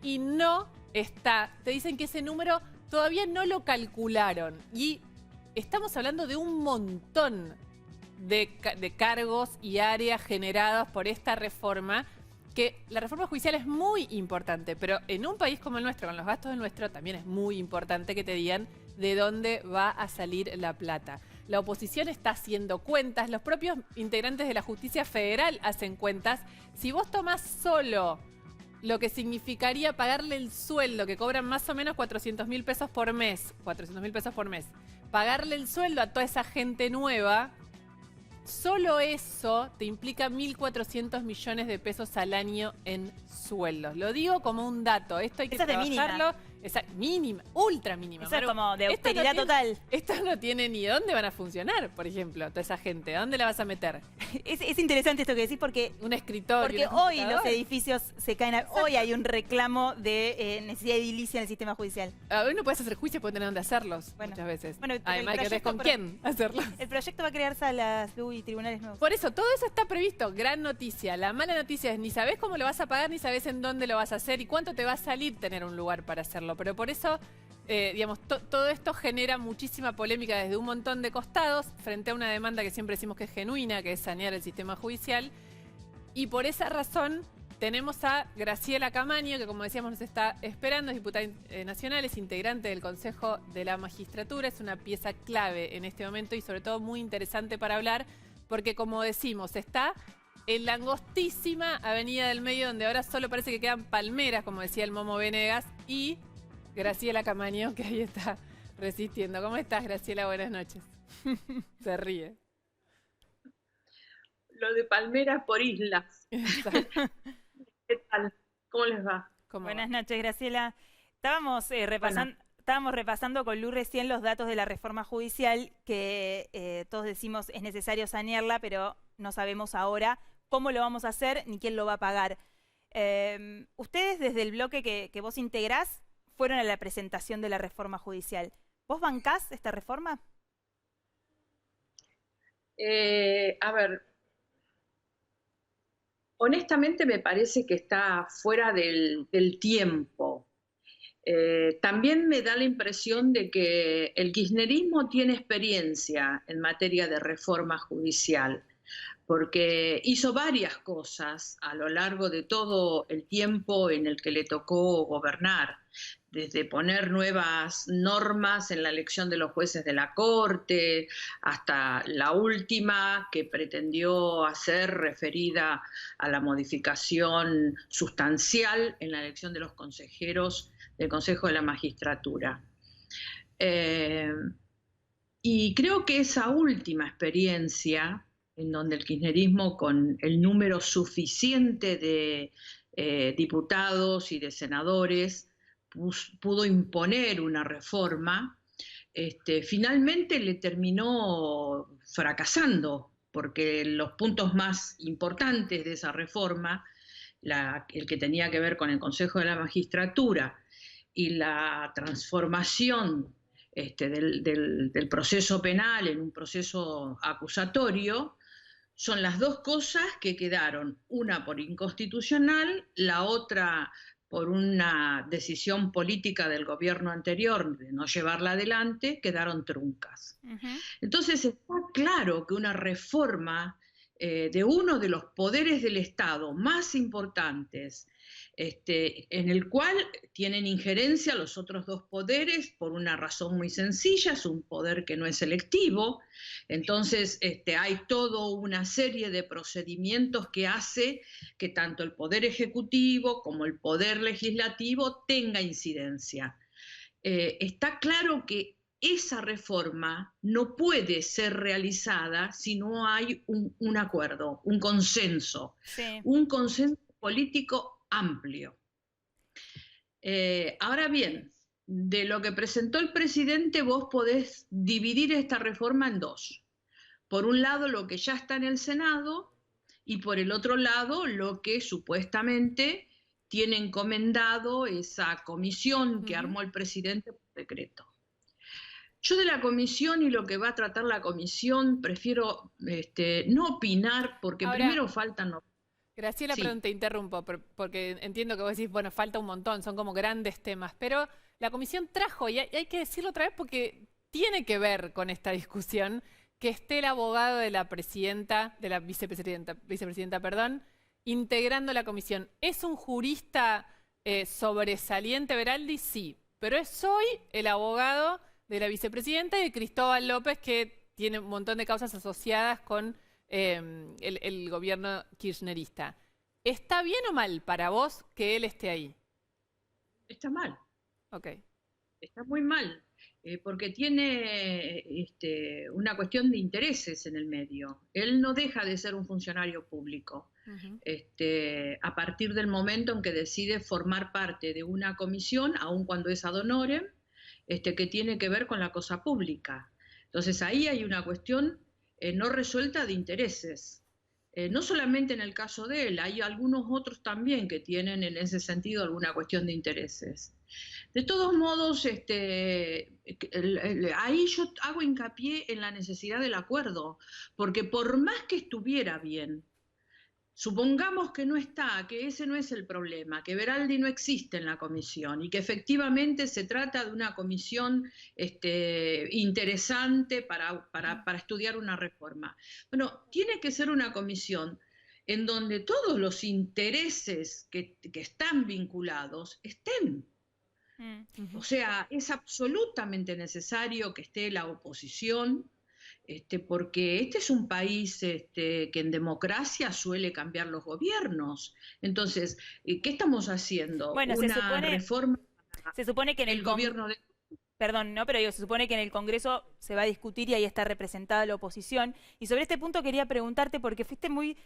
y no está. Te dicen que ese número todavía no lo calcularon. Y estamos hablando de un montón de cargos y áreas generadas por esta reforma, que la reforma judicial es muy importante, pero en un país como el nuestro, con los gastos del nuestro, también es muy importante que te digan de dónde va a salir la plata. La oposición está haciendo cuentas, los propios integrantes de la Justicia Federal hacen cuentas. Si vos tomás solo lo que significaría pagarle el sueldo, que cobran más o menos 400.000 pesos por mes, 400.000 pesos por mes, pagarle el sueldo a toda esa gente nueva, solo eso te implica 1.400 millones de pesos al año en sueldos. Lo digo como un dato. Esto hay que trabajarlo. Esa mínima, ultra mínima. Eso es como de austeridad total. Esto no tiene ni dónde van a funcionar, por ejemplo, toda esa gente. ¿A dónde la vas a meter? Es interesante esto que decís porque un escritorio. Porque hoy los edificios se caen. Hoy hay un reclamo de necesidad de edilicia en el sistema judicial. Hoy no puedes hacer juicio porque no tenés dónde hacerlos muchas veces. Bueno, además que tenés con quién hacerlos. El proyecto va a crear salas y tribunales nuevos. Por eso, todo eso está previsto. Gran noticia. La mala noticia es ni sabés cómo lo vas a pagar, ni sabés en dónde lo vas a hacer y cuánto te va a salir tener un lugar para hacerlo. Pero por eso, digamos, todo esto genera muchísima polémica desde un montón de costados frente a una demanda que siempre decimos que es genuina, que es sanear el sistema judicial. Y por esa razón tenemos a Graciela Camaño, que como decíamos nos está esperando, es diputada nacional, es integrante del Consejo de la Magistratura, es una pieza clave en este momento y sobre todo muy interesante para hablar, porque como decimos, está en la angostísima avenida del medio, donde ahora solo parece que quedan palmeras, como decía el Momo Venegas, y Graciela Camaño, que ahí está resistiendo. ¿Cómo estás, Graciela? Buenas noches. Se ríe. Lo de palmeras por islas. ¿Qué tal? ¿Cómo les va? Buenas noches, Graciela. Estábamos repasando con Lu recién los datos de la reforma judicial, que todos decimos es necesario sanearla, pero no sabemos ahora cómo lo vamos a hacer ni quién lo va a pagar. Ustedes desde el bloque que vos integrás fueron a la presentación de la reforma judicial. ¿Vos bancás esta reforma? A ver, honestamente me parece que está fuera del tiempo. También me da la impresión de que el kirchnerismo tiene experiencia en materia de reforma judicial, porque hizo varias cosas a lo largo de todo el tiempo en el que le tocó gobernar, desde poner nuevas normas en la elección de los jueces de la Corte, hasta la última que pretendió hacer referida a la modificación sustancial en la elección de los consejeros del Consejo de la Magistratura. Y creo que esa última experiencia, en donde el kirchnerismo, con el número suficiente de diputados y de senadores, pudo imponer una reforma, finalmente le terminó fracasando, porque los puntos más importantes de esa reforma, el que tenía que ver con el Consejo de la Magistratura y la transformación del proceso penal en un proceso acusatorio, son las dos cosas que quedaron, una por inconstitucional, la otra por una decisión política del gobierno anterior de no llevarla adelante, quedaron truncas. Entonces está claro que una reforma de uno de los poderes del Estado más importantes, en el cual tienen injerencia los otros dos poderes por una razón muy sencilla, es un poder que no es selectivo, entonces hay toda una serie de procedimientos que hace que tanto el Poder Ejecutivo como el Poder Legislativo tenga incidencia. Está claro que esa reforma no puede ser realizada si no hay un acuerdo, un consenso político amplio. Ahora bien, de lo que presentó el presidente, vos podés dividir esta reforma en dos. Por un lado, lo que ya está en el Senado, y por el otro lado, lo que supuestamente tiene encomendado esa comisión que armó el presidente por decreto. Yo de la comisión y lo que va a tratar la comisión prefiero no opinar, porque ahora, primero faltan... Graciela, sí. Perdón, te interrumpo, porque entiendo que vos decís, bueno, falta un montón, son como grandes temas, pero la comisión trajo, y hay que decirlo otra vez porque tiene que ver con esta discusión, que esté el abogado de la vicepresidenta, perdón, integrando la comisión. ¿Es un jurista sobresaliente, Beraldi? Sí, pero es hoy el abogado de la vicepresidenta y de Cristóbal López, que tiene un montón de causas asociadas con el gobierno kirchnerista. ¿Está bien o mal para vos que él esté ahí? Está mal. Ok. Está muy mal, porque tiene una cuestión de intereses en el medio. Él no deja de ser un funcionario público. A partir del momento en que decide formar parte de una comisión, aun cuando es ad honorem, que tiene que ver con la cosa pública. Entonces ahí hay una cuestión no resuelta de intereses. No solamente en el caso de él, hay algunos otros también que tienen en ese sentido alguna cuestión de intereses. De todos modos, ahí yo hago hincapié en la necesidad del acuerdo, porque por más que estuviera bien, supongamos que no está, que ese no es el problema, que Beraldi no existe en la comisión y que efectivamente se trata de una comisión interesante para estudiar una reforma. Bueno, tiene que ser una comisión en donde todos los intereses que están vinculados estén. O sea, es absolutamente necesario que esté la oposición, porque este es un país que en democracia suele cambiar los gobiernos. Entonces, ¿qué estamos haciendo? Bueno, una reforma. Se supone que en el gobierno de... Perdón, no, pero se supone que en el Congreso se va a discutir y ahí está representada la oposición. Y sobre este punto quería preguntarte, porque fuiste muy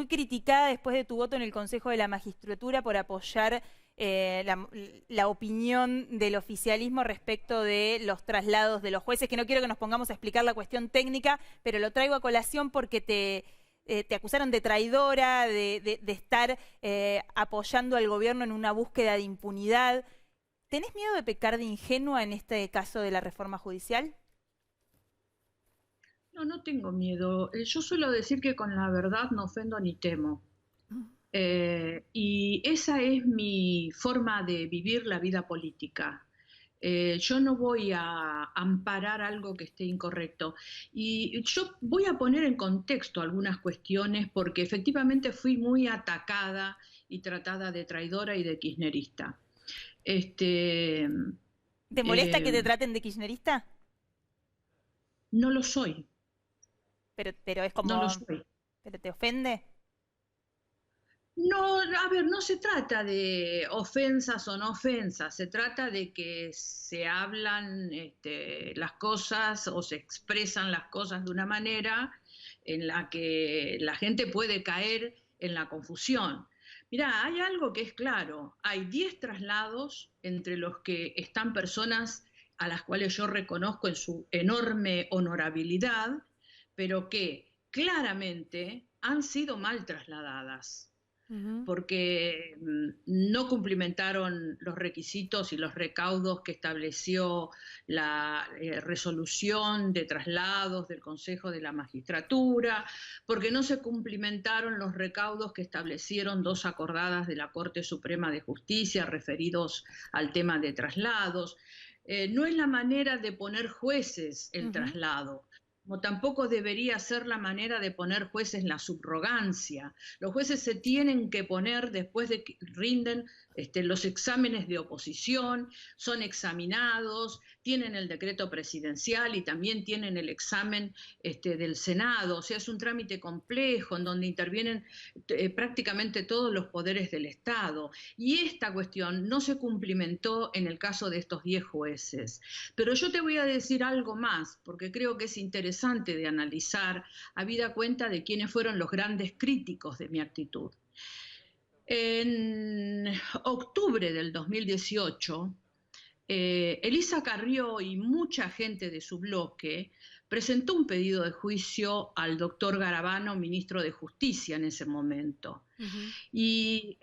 criticada después de tu voto en el Consejo de la Magistratura por apoyar la opinión del oficialismo respecto de los traslados de los jueces, que no quiero que nos pongamos a explicar la cuestión técnica, pero lo traigo a colación porque te acusaron de traidora, de estar apoyando al gobierno en una búsqueda de impunidad. ¿Tenés miedo de pecar de ingenua en este caso de la reforma judicial? No, no tengo miedo. Yo suelo decir que con la verdad no ofendo ni temo. Y esa es mi forma de vivir la vida política. Yo no voy a amparar algo que esté incorrecto. Y yo voy a poner en contexto algunas cuestiones porque efectivamente fui muy atacada y tratada de traidora y de kirchnerista. Este, ¿Te molesta que eh, te traten de kirchnerista? no lo soy, Pero es no lo como, soy. ¿pero te ofende? No, a ver, no se trata de ofensas o no ofensas, se trata de que se hablan las cosas o se expresan las cosas de una manera en la que la gente puede caer en la confusión. Mirá, hay algo que es claro, hay 10 traslados entre los que están personas a las cuales yo reconozco en su enorme honorabilidad, pero que claramente han sido mal trasladadas Ujú. porque no cumplimentaron los requisitos y los recaudos que estableció la resolución de traslados del Consejo de la Magistratura, porque no se cumplimentaron los recaudos que establecieron 2 acordadas de la Corte Suprema de Justicia referidos al tema de traslados. No es la manera de poner jueces el Ujú. traslado, como tampoco debería ser la manera de poner jueces la subrogancia. Los jueces se tienen que poner después de que rinden los exámenes de oposición, son examinados, tienen el decreto presidencial y también tienen el examen del Senado. O sea, es un trámite complejo en donde intervienen prácticamente todos los poderes del Estado. Y esta cuestión no se cumplimentó en el caso de estos 10 jueces. Pero yo te voy a decir algo más, porque creo que es interesante de analizar, habida cuenta de quiénes fueron los grandes críticos de mi actitud. En octubre del 2018, Elisa Carrió y mucha gente de su bloque presentó un pedido de juicio al doctor Garabano, ministro de Justicia en ese momento. Ujú. Y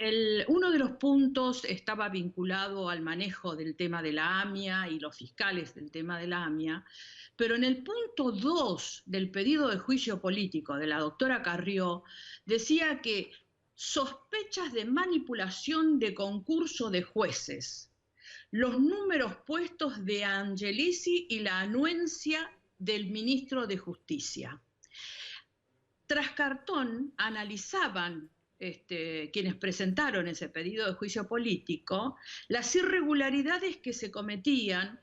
uno de los puntos estaba vinculado al manejo del tema de la AMIA y los fiscales del tema de la AMIA, pero en el punto 2 del pedido de juicio político de la doctora Carrió decía que sospechas de manipulación de concurso de jueces, los números puestos de Angelici y la anuencia del ministro de Justicia. Tras cartón analizaban quienes presentaron ese pedido de juicio político, las irregularidades que se cometían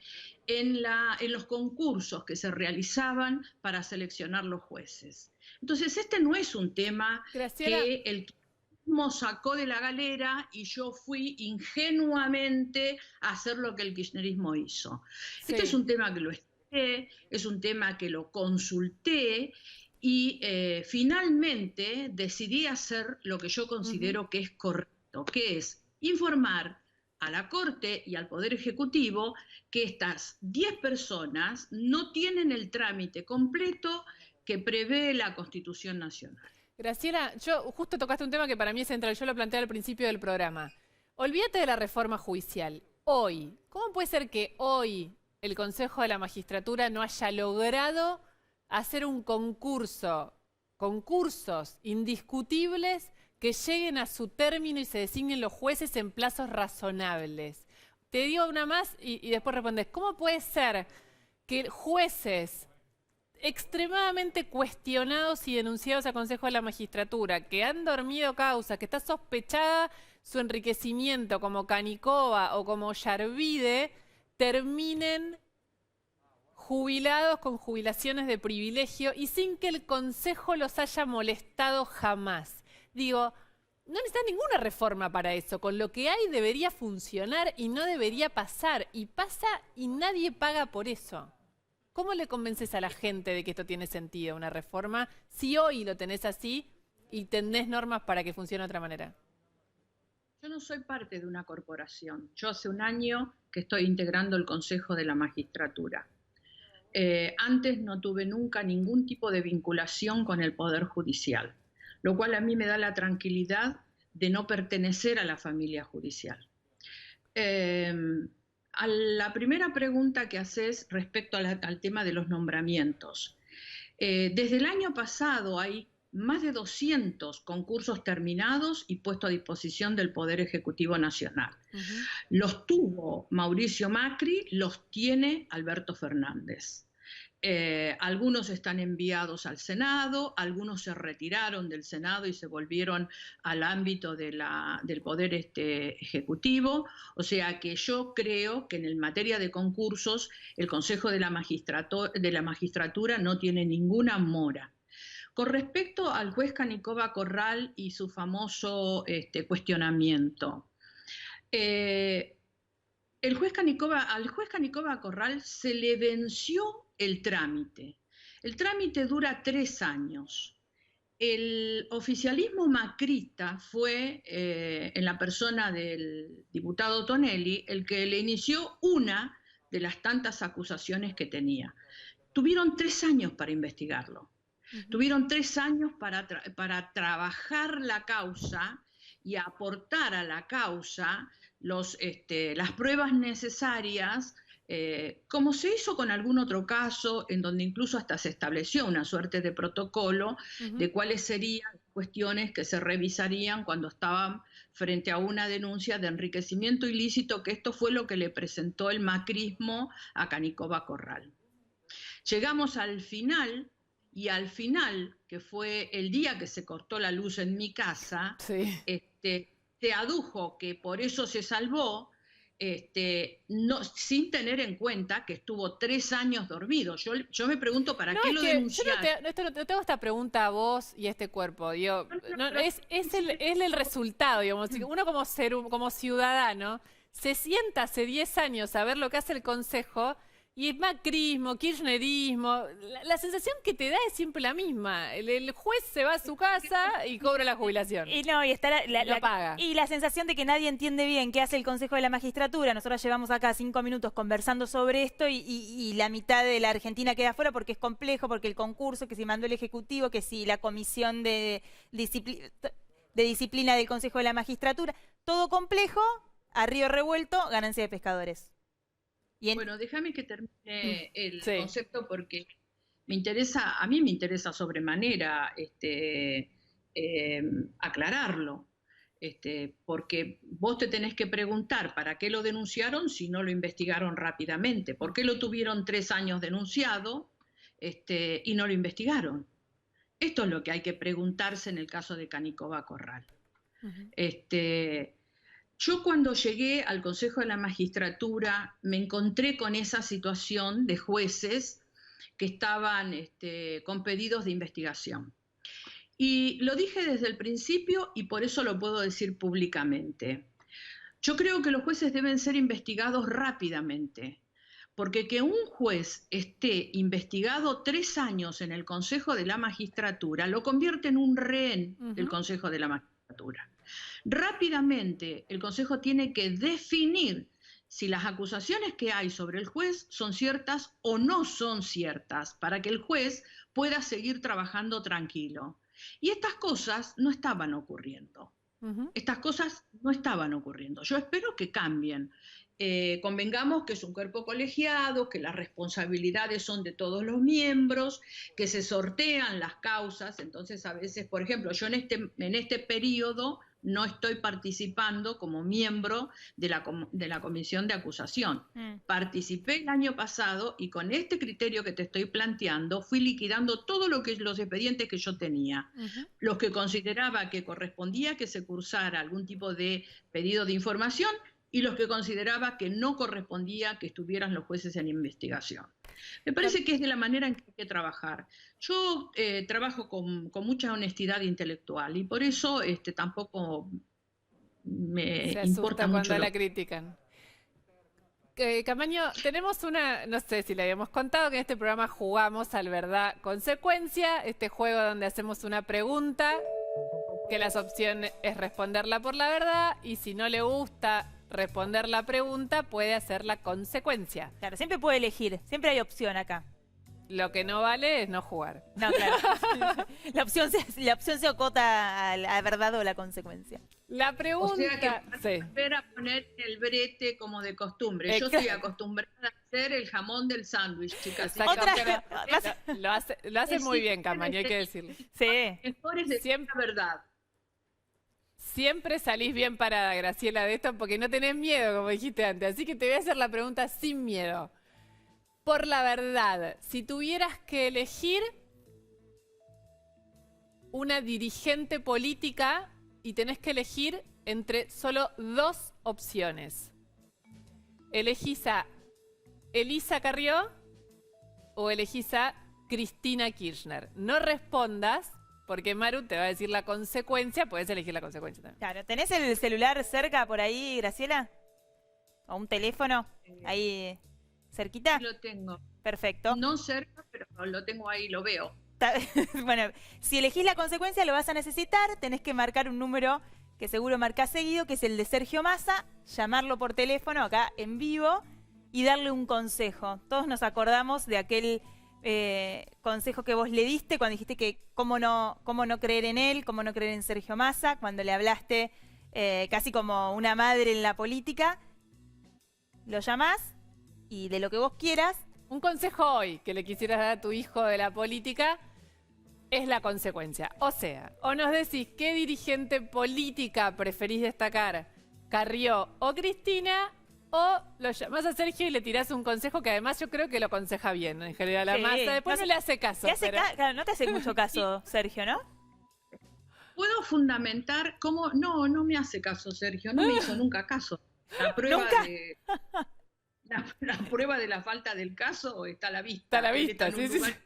en los concursos que se realizaban para seleccionar los jueces. Entonces, este no es un tema Graciela, que el kirchnerismo sacó de la galera y yo fui ingenuamente a hacer lo que el kirchnerismo hizo. Este es sí. un tema que lo estudié, es un tema que lo consulté y finalmente decidí hacer lo que yo Ujú. considero que es correcto, que es informar a la Corte y al Poder Ejecutivo que estas 10 personas no tienen el trámite completo que prevé la Constitución Nacional. Graciela, yo justo tocaste un tema que para mí es central, yo lo planteé al principio del programa. Olvídate de la reforma judicial. Hoy, ¿cómo puede ser que hoy el Consejo de la Magistratura no haya logrado hacer un concursos indiscutibles que lleguen a su término y se designen los jueces en plazos razonables? Te digo una más y después respondes. ¿Cómo puede ser que jueces extremadamente cuestionados y denunciados a Consejo de la Magistratura, que han dormido causa, que está sospechada su enriquecimiento como Canicova o como Yarvide, terminen jubilados con jubilaciones de privilegio y sin que el Consejo los haya molestado jamás? Digo, no necesitas ninguna reforma para eso. Con lo que hay debería funcionar y no debería pasar. Y pasa y nadie paga por eso. ¿Cómo le convences a la gente de que esto tiene sentido, una reforma, si hoy lo tenés así y tenés normas para que funcione de otra manera? Yo no soy parte de una corporación. Yo hace un año que estoy integrando el Consejo de la Magistratura. Antes no tuve nunca ningún tipo de vinculación con el Poder Judicial, lo cual a mí me da la tranquilidad de no pertenecer a la familia judicial. A la primera pregunta que haces respecto al tema de los nombramientos. Desde el año pasado hay más de 200 concursos terminados y puestos a disposición del Poder Ejecutivo Nacional. Los tuvo Mauricio Macri, los tiene Alberto Fernández. Algunos están enviados al Senado, algunos se retiraron del Senado y se volvieron al ámbito del Poder Ejecutivo. O sea que yo creo que en materia de concursos el Consejo de la Magistratura no tiene ninguna mora. Con respecto al juez Canicova Corral y su famoso cuestionamiento, al juez Canicova Corral se le venció el trámite. El trámite dura 3 años. El oficialismo macrista fue, en la persona del diputado Tonelli, el que le inició una de las tantas acusaciones que tenía. Tuvieron 3 años para investigarlo. Tuvieron 3 años para trabajar la causa y aportar a la causa las pruebas necesarias, como se hizo con algún otro caso, en donde incluso hasta se estableció una suerte de protocolo de cuáles serían cuestiones que se revisarían cuando estaban frente a una denuncia de enriquecimiento ilícito, que esto fue lo que le presentó el macrismo a Canicova Corral. Llegamos al final, y al final, que fue el día que se cortó la luz en mi casa, se adujo que por eso se salvó, sin tener en cuenta que estuvo 3 años dormido. Yo me pregunto para qué lo denunciaron. Yo no te hago esta pregunta a vos y a este cuerpo. Digo, es el resultado, digamos. Uno como ciudadano se sienta hace 10 años a ver lo que hace el Consejo. Y es macrismo, kirchnerismo, la sensación que te da es siempre la misma. El juez se va a su casa y cobra la jubilación. Y no, y está paga. Y la sensación de que nadie entiende bien qué hace el Consejo de la Magistratura. Nosotros llevamos acá 5 minutos conversando sobre esto y la mitad de la Argentina queda afuera porque es complejo, porque el concurso, que si mandó el Ejecutivo, que si la Comisión de Disciplina del Consejo de la Magistratura, todo complejo, a río revuelto, ganancia de pescadores. Bueno, déjame que termine el concepto porque a mí me interesa sobremanera aclararlo, porque vos te tenés que preguntar para qué lo denunciaron si no lo investigaron rápidamente, por qué lo tuvieron 3 años denunciado y no lo investigaron. Esto es lo que hay que preguntarse en el caso de Canicova Corral. Yo cuando llegué al Consejo de la Magistratura me encontré con esa situación de jueces que estaban con pedidos de investigación. Y lo dije desde el principio y por eso lo puedo decir públicamente. Yo creo que los jueces deben ser investigados rápidamente, porque que un juez esté investigado 3 años en el Consejo de la Magistratura lo convierte en un rehén del Consejo de la Magistratura. Rápidamente el Consejo tiene que definir si las acusaciones que hay sobre el juez son ciertas o no son ciertas, para que el juez pueda seguir trabajando tranquilo. Y estas cosas no estaban ocurriendo. Estas cosas no estaban ocurriendo. Yo espero que cambien. Convengamos que es un cuerpo colegiado, que las responsabilidades son de todos los miembros, que se sortean las causas. Entonces, a veces, por ejemplo, yo en este periodo no estoy participando como miembro de la comisión de acusación. Participé el año pasado y con este criterio que te estoy planteando fui liquidando todos los expedientes que yo tenía. Los que consideraba que correspondía que se cursara algún tipo de pedido de información y los que consideraba que no correspondía que estuvieran los jueces en investigación. Me parece que es de la manera en que hay que trabajar. Yo trabajo con mucha honestidad intelectual y por eso tampoco me importa mucho cuando la critican. Camaño, tenemos no sé si le habíamos contado, que en este programa jugamos al verdad consecuencia, este juego donde hacemos una pregunta, que las opciones es responderla por la verdad y si no le gusta responder la pregunta puede hacer la consecuencia. Claro, siempre puede elegir, siempre hay opción acá. Lo que no vale es no jugar. No, claro. La opción se acota a la verdad o la consecuencia. La O pregunta... sea que sí. volver a poner el brete como de costumbre. Yo estoy acostumbrada a hacer el jamón del sándwich, chicas. Exacto, Otra- pero lo hace muy bien, Camaño, hay que decirlo. Sí. Mejor es decir Siempre- la verdad. Siempre salís bien parada, Graciela, de esto porque no tenés miedo, como dijiste antes. Así que te voy a hacer la pregunta sin miedo. Por la verdad, si tuvieras que elegir una dirigente política y tenés que elegir entre solo 2 opciones, ¿elegís a Elisa Carrió o elegís a Cristina Kirchner? No respondas, porque Maru te va a decir la consecuencia, puedes elegir la consecuencia también. Claro, ¿tenés el celular cerca por ahí, Graciela? ¿O un teléfono ahí cerquita? Lo tengo. Perfecto. No cerca, pero lo tengo ahí, lo veo. Bueno, si elegís la consecuencia lo vas a necesitar, tenés que marcar un número que seguro marcás seguido, que es el de Sergio Massa, llamarlo por teléfono acá en vivo y darle un consejo. Todos nos acordamos de aquel consejo que vos le diste cuando dijiste que cómo no creer en él, cómo no creer en Sergio Massa, cuando le hablaste casi como una madre en la política. Lo llamás y de lo que vos quieras. Un consejo hoy que le quisieras dar a tu hijo de la política es la consecuencia. O sea, o nos decís qué dirigente política preferís destacar, Carrió o Cristina, o lo llamás a Sergio y le tirás un consejo que además yo creo que lo aconseja bien en general a Sí. Massa. Después no le hace caso. pero- Claro, no te hace mucho caso, Sergio, ¿no? ¿Puedo fundamentar cómo? No, no me hace caso, Sergio. No me hizo nunca caso. La prueba ¿Nunca? de la prueba de la falta del caso está a la vista. Está a la Él vista, está en sí, un sí, lugar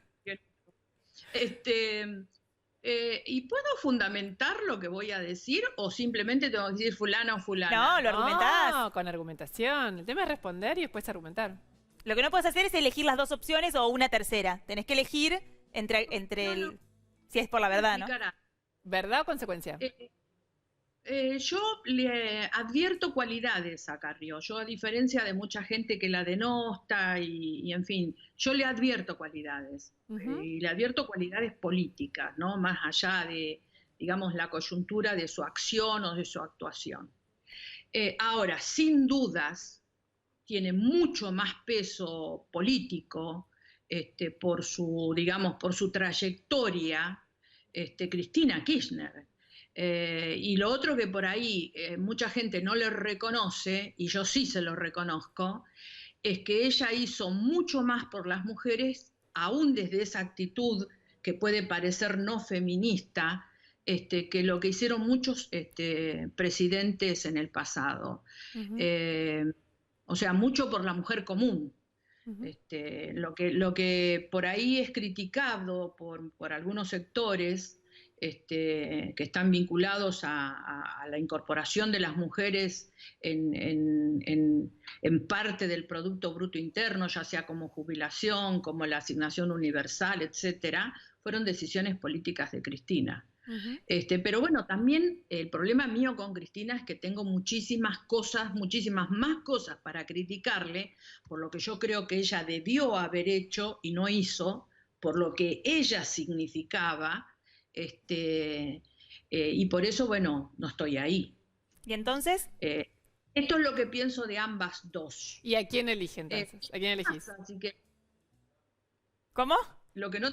¿y puedo fundamentar lo que voy a decir o simplemente tengo que decir fulana o fulana? No, lo argumentás. No, con argumentación. El tema es responder y después argumentar. Lo que no puedes hacer es elegir las 2 opciones o una tercera. Tenés que elegir entre No, el... no. Si es por la verdad, ¿no? Explicará. ¿Verdad o consecuencia? Yo le advierto cualidades a Carrió. Yo, a diferencia de mucha gente que la denosta y en fin, yo le advierto cualidades. Ujú. Y le advierto cualidades políticas, ¿no? Más allá de, digamos, la coyuntura de su acción o de su actuación. Ahora, sin dudas, tiene mucho más peso político por su, digamos, por su trayectoria, Cristina Kirchner. Y lo otro que por ahí mucha gente no le reconoce, y yo sí se lo reconozco, es que ella hizo mucho más por las mujeres, aún desde esa actitud que puede parecer no feminista, que lo que hicieron muchos presidentes en el pasado. Ujú. O sea, mucho por la mujer común. Ujú. Lo que por ahí es criticado por algunos sectores que están vinculados a la incorporación de las mujeres en parte del Producto Bruto Interno, ya sea como jubilación, como la asignación universal, etcétera, fueron decisiones políticas de Cristina. Ujú. Pero bueno, también el problema mío con Cristina es que tengo muchísimas más cosas para criticarle, por lo que yo creo que ella debió haber hecho y no hizo, por lo que ella significaba, y por eso, bueno, no estoy ahí. Y entonces, Esto es lo que pienso de ambas dos. ¿Y a quién elige entonces? ¿A quién elegís? Así que ¿cómo? lo que no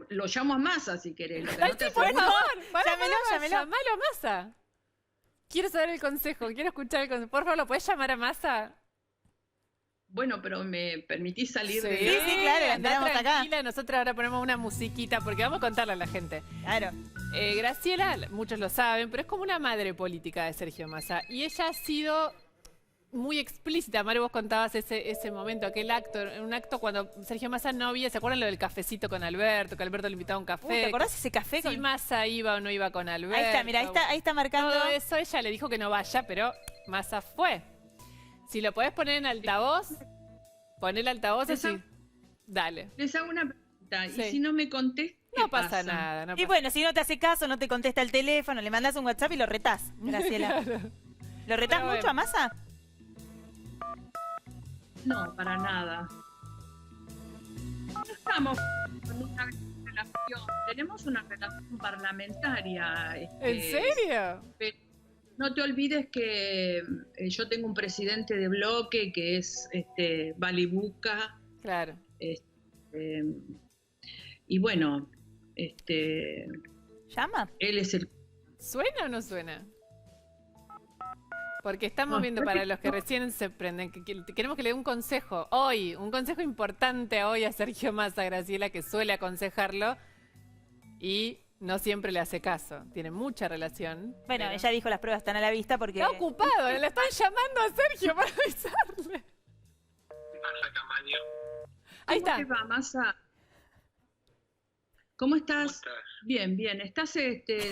lo llamo a Massa si querés. Lo que ¡Ay, no te sí, por aseguro- favor! Pará, Llámelo, pará, llámelo. Llamalo a Massa. Quiero saber el consejo, quiero escuchar el consejo. Por favor, ¿lo puedes llamar a Massa? Bueno, pero me permitís salir Sí, de... sí, claro, anda entramos acá. tranquila, nosotros ahora ponemos una musiquita porque vamos a contarle a la gente. Claro. Graciela, muchos lo saben, pero es como una madre política de Sergio Massa. Y ella ha sido muy explícita. Maru, vos contabas ese momento, aquel acto, un acto cuando Sergio Massa no había, ¿se acuerdan lo del cafecito con Alberto? Que Alberto le invitaba a un café. ¿Te acordás ese café? Si con... Massa iba o no iba con Alberto. Ahí está, mira, ahí está marcando. Todo eso, ella le dijo que no vaya, pero Massa fue. Si lo podés poner en altavoz, pon el altavoz Esa- así. Dale. Les hago una pregunta, Sí. y si no me contesta, No pasa nada. No Y pasa bueno, si no te hace caso, no te contesta el teléfono, le mandás un WhatsApp y lo retás, Graciela. Claro. ¿Lo retás Pero mucho bueno. a Massa? No, para nada. Estamos con una relación, tenemos una relación parlamentaria. ¿En serio? Pero no te olvides que yo tengo un presidente de bloque que es Balibuca. Claro. Y bueno, ¿Llama? él es el... ¿Suena o no suena? Porque estamos No, viendo, para los que recién se prenden, que queremos que le dé un consejo hoy, un consejo importante hoy a Sergio Massa, Graciela, que suele aconsejarlo y no siempre le hace caso. Tiene mucha relación. Bueno, pero ella dijo las pruebas están a la vista porque... está ocupado, le están llamando a Sergio para avisarle. Ahí ¿Cómo está. te va, Massa? ¿Cómo estás? Bien, bien. Estás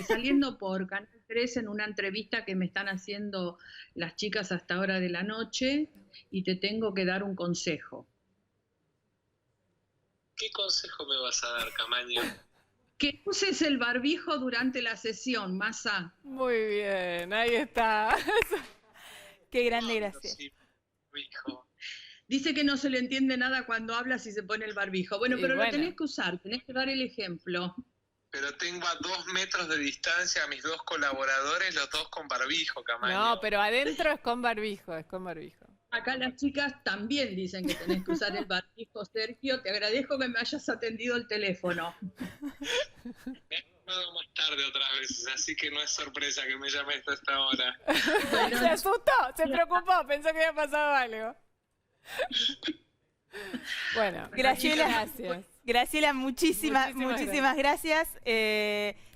saliendo por Canal 3 en una entrevista que me están haciendo las chicas hasta hora de la noche y te tengo que dar un consejo. ¿Qué consejo me vas a dar, Camaño? Que uses el barbijo durante la sesión, Massa. Muy bien, ahí está. Qué grande gracia. Sí, hijo. Dice que no se le entiende nada cuando hablas y se pone el barbijo. Bueno, Y pero bueno. lo tenés que usar, tenés que dar el ejemplo. Pero tengo a 2 metros de distancia a mis 2 colaboradores, los 2 con barbijo, Camaño. No, pero adentro es con barbijo, es con barbijo. Acá las chicas también dicen que tenés que usar el barbijo, Sergio. Te agradezco que me hayas atendido el teléfono. Me he llamado más tarde otras veces, así que no es sorpresa que me llames a esta hora. Bueno, Se asustó, se preocupó, pensó que había pasado algo. Bueno, Graciela. gracias. Graciela, muchísimas gracias.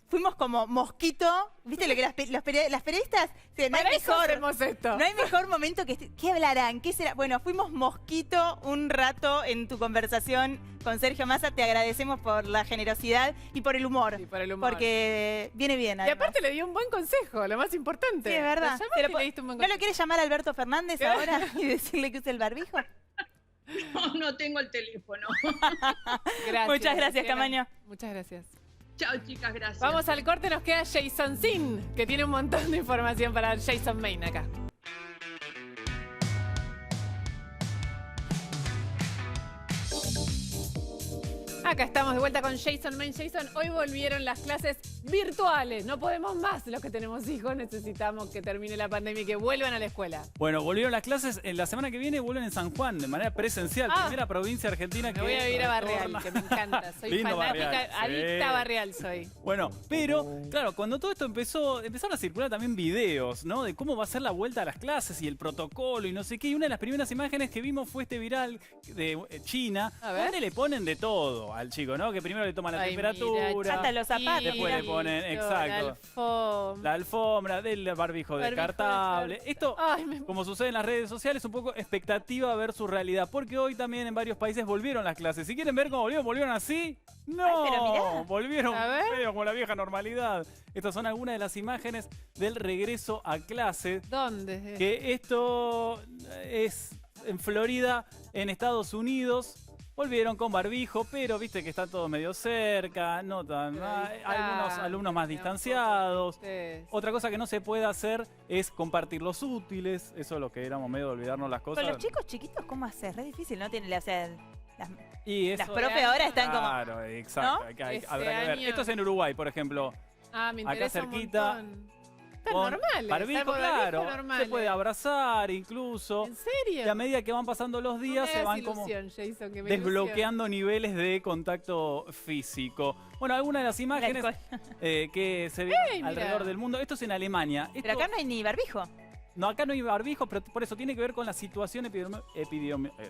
Fuimos como mosquito, ¿viste lo que las periodistas? Sí, no Para hay eso mejor, hacemos esto. no hay mejor momento que... ¿Qué hablarán? ¿Qué será? Bueno, fuimos mosquito un rato en tu conversación con Sergio Massa. Te agradecemos por la generosidad y por el humor. Y por el humor. Porque viene bien, Y además. aparte le dio un buen consejo, lo más importante. Sí, es verdad. Lo llamaste Se lo y po- le diste un buen ¿No lo consejo. quieres llamar a Alberto Fernández ahora y decirle que use el barbijo? no tengo el teléfono. Gracias, Muchas gracias, Graciela. Camaño. Muchas gracias. Chao, chicas, gracias. Vamos al corte, nos queda Jason Sin, que tiene un montón de información para Jason Main acá. Acá estamos de vuelta con Jason Main. Jason, hoy volvieron las clases virtuales. No podemos más los que tenemos hijos. Necesitamos que termine la pandemia y que vuelvan a la escuela. Bueno, volvieron las clases. La semana que viene vuelven en San Juan, de manera presencial. Ah. Primera provincia argentina que Me voy a vivir a Barreal, retorna. que me encanta. Soy Lindo fanática, Barreal, sí. adicta a Barreal soy. Bueno, pero, claro, cuando todo esto empezaron a circular también videos, ¿no? De cómo va a ser la vuelta a las clases y el protocolo y no sé qué. Y una de las primeras imágenes que vimos fue este viral de China, A ver. donde le ponen de todo al chico, ¿no? Que primero le toman la Ay, temperatura. mira, Hasta los zapatos. Después le ponen, exacto. La La alfombra, del barbijo descartable. Esto, Ay, como sucede en las redes sociales, un poco expectativa a ver su realidad. Porque hoy también en varios países volvieron las clases. Si quieren ver cómo volvieron así, no, Ay, pero mirá. volvieron A ver. medio como la vieja normalidad. Estas son algunas de las imágenes del regreso a clase. ¿Dónde? Que esto es en Florida, en Estados Unidos. Volvieron con barbijo, pero viste que está todo medio cerca, no tan, algunos alumnos más distanciados. Ustedes. Otra cosa que no se puede hacer es compartir los útiles. Eso es lo que éramos medio de olvidarnos las cosas. Con los chicos chiquitos, ¿cómo hacer? Es difícil, ¿no? Tienen, o sea, y las eso, profes ahora están como... Claro, exacto. ¿no? Habrá que ver. año- Esto es en Uruguay, por ejemplo. Ah, me acá interesa cerquita, un montón. Están Con normales. barbijo, están claro. normales. Se puede abrazar incluso. ¿En serio? Y a medida que van pasando los días, se van como Jason, que me desbloqueando niveles de contacto físico. Bueno, algunas de las imágenes que se ven mira. alrededor del mundo. Esto es en Alemania. Pero acá no hay ni barbijo. No, acá no hay barbijo, pero por eso tiene que ver con la situación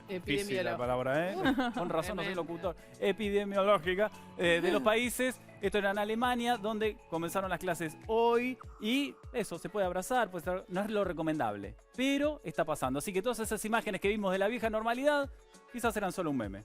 difícil la palabra, ¿eh? Con razón no soy Tremenda. locutor. Epidemiológica de los países. Esto era en Alemania, donde comenzaron las clases hoy. Y eso, se puede abrazar, no es lo recomendable. Pero está pasando. Así que todas esas imágenes que vimos de la vieja normalidad, quizás eran solo un meme.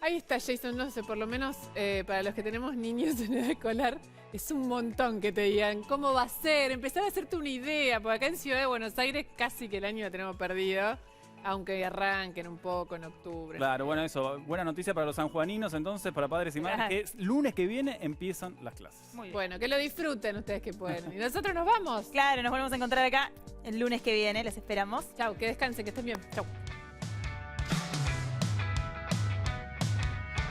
Ahí está, Jason, no sé, por lo menos para los que tenemos niños en edad escolar, es un montón que te digan cómo va a ser, empezar a hacerte una idea, porque acá en Ciudad de Buenos Aires casi que el año lo tenemos perdido, aunque arranquen un poco en octubre. Claro, bueno, eso. Buena noticia para los sanjuaninos, entonces, para padres y madres, que lunes que viene empiezan las clases. Muy bien. Bueno, que lo disfruten ustedes que pueden. Y nosotros nos vamos. Claro, nos volvemos a encontrar acá el lunes que viene. Los esperamos. Chau, que descansen, que estén bien. Chau.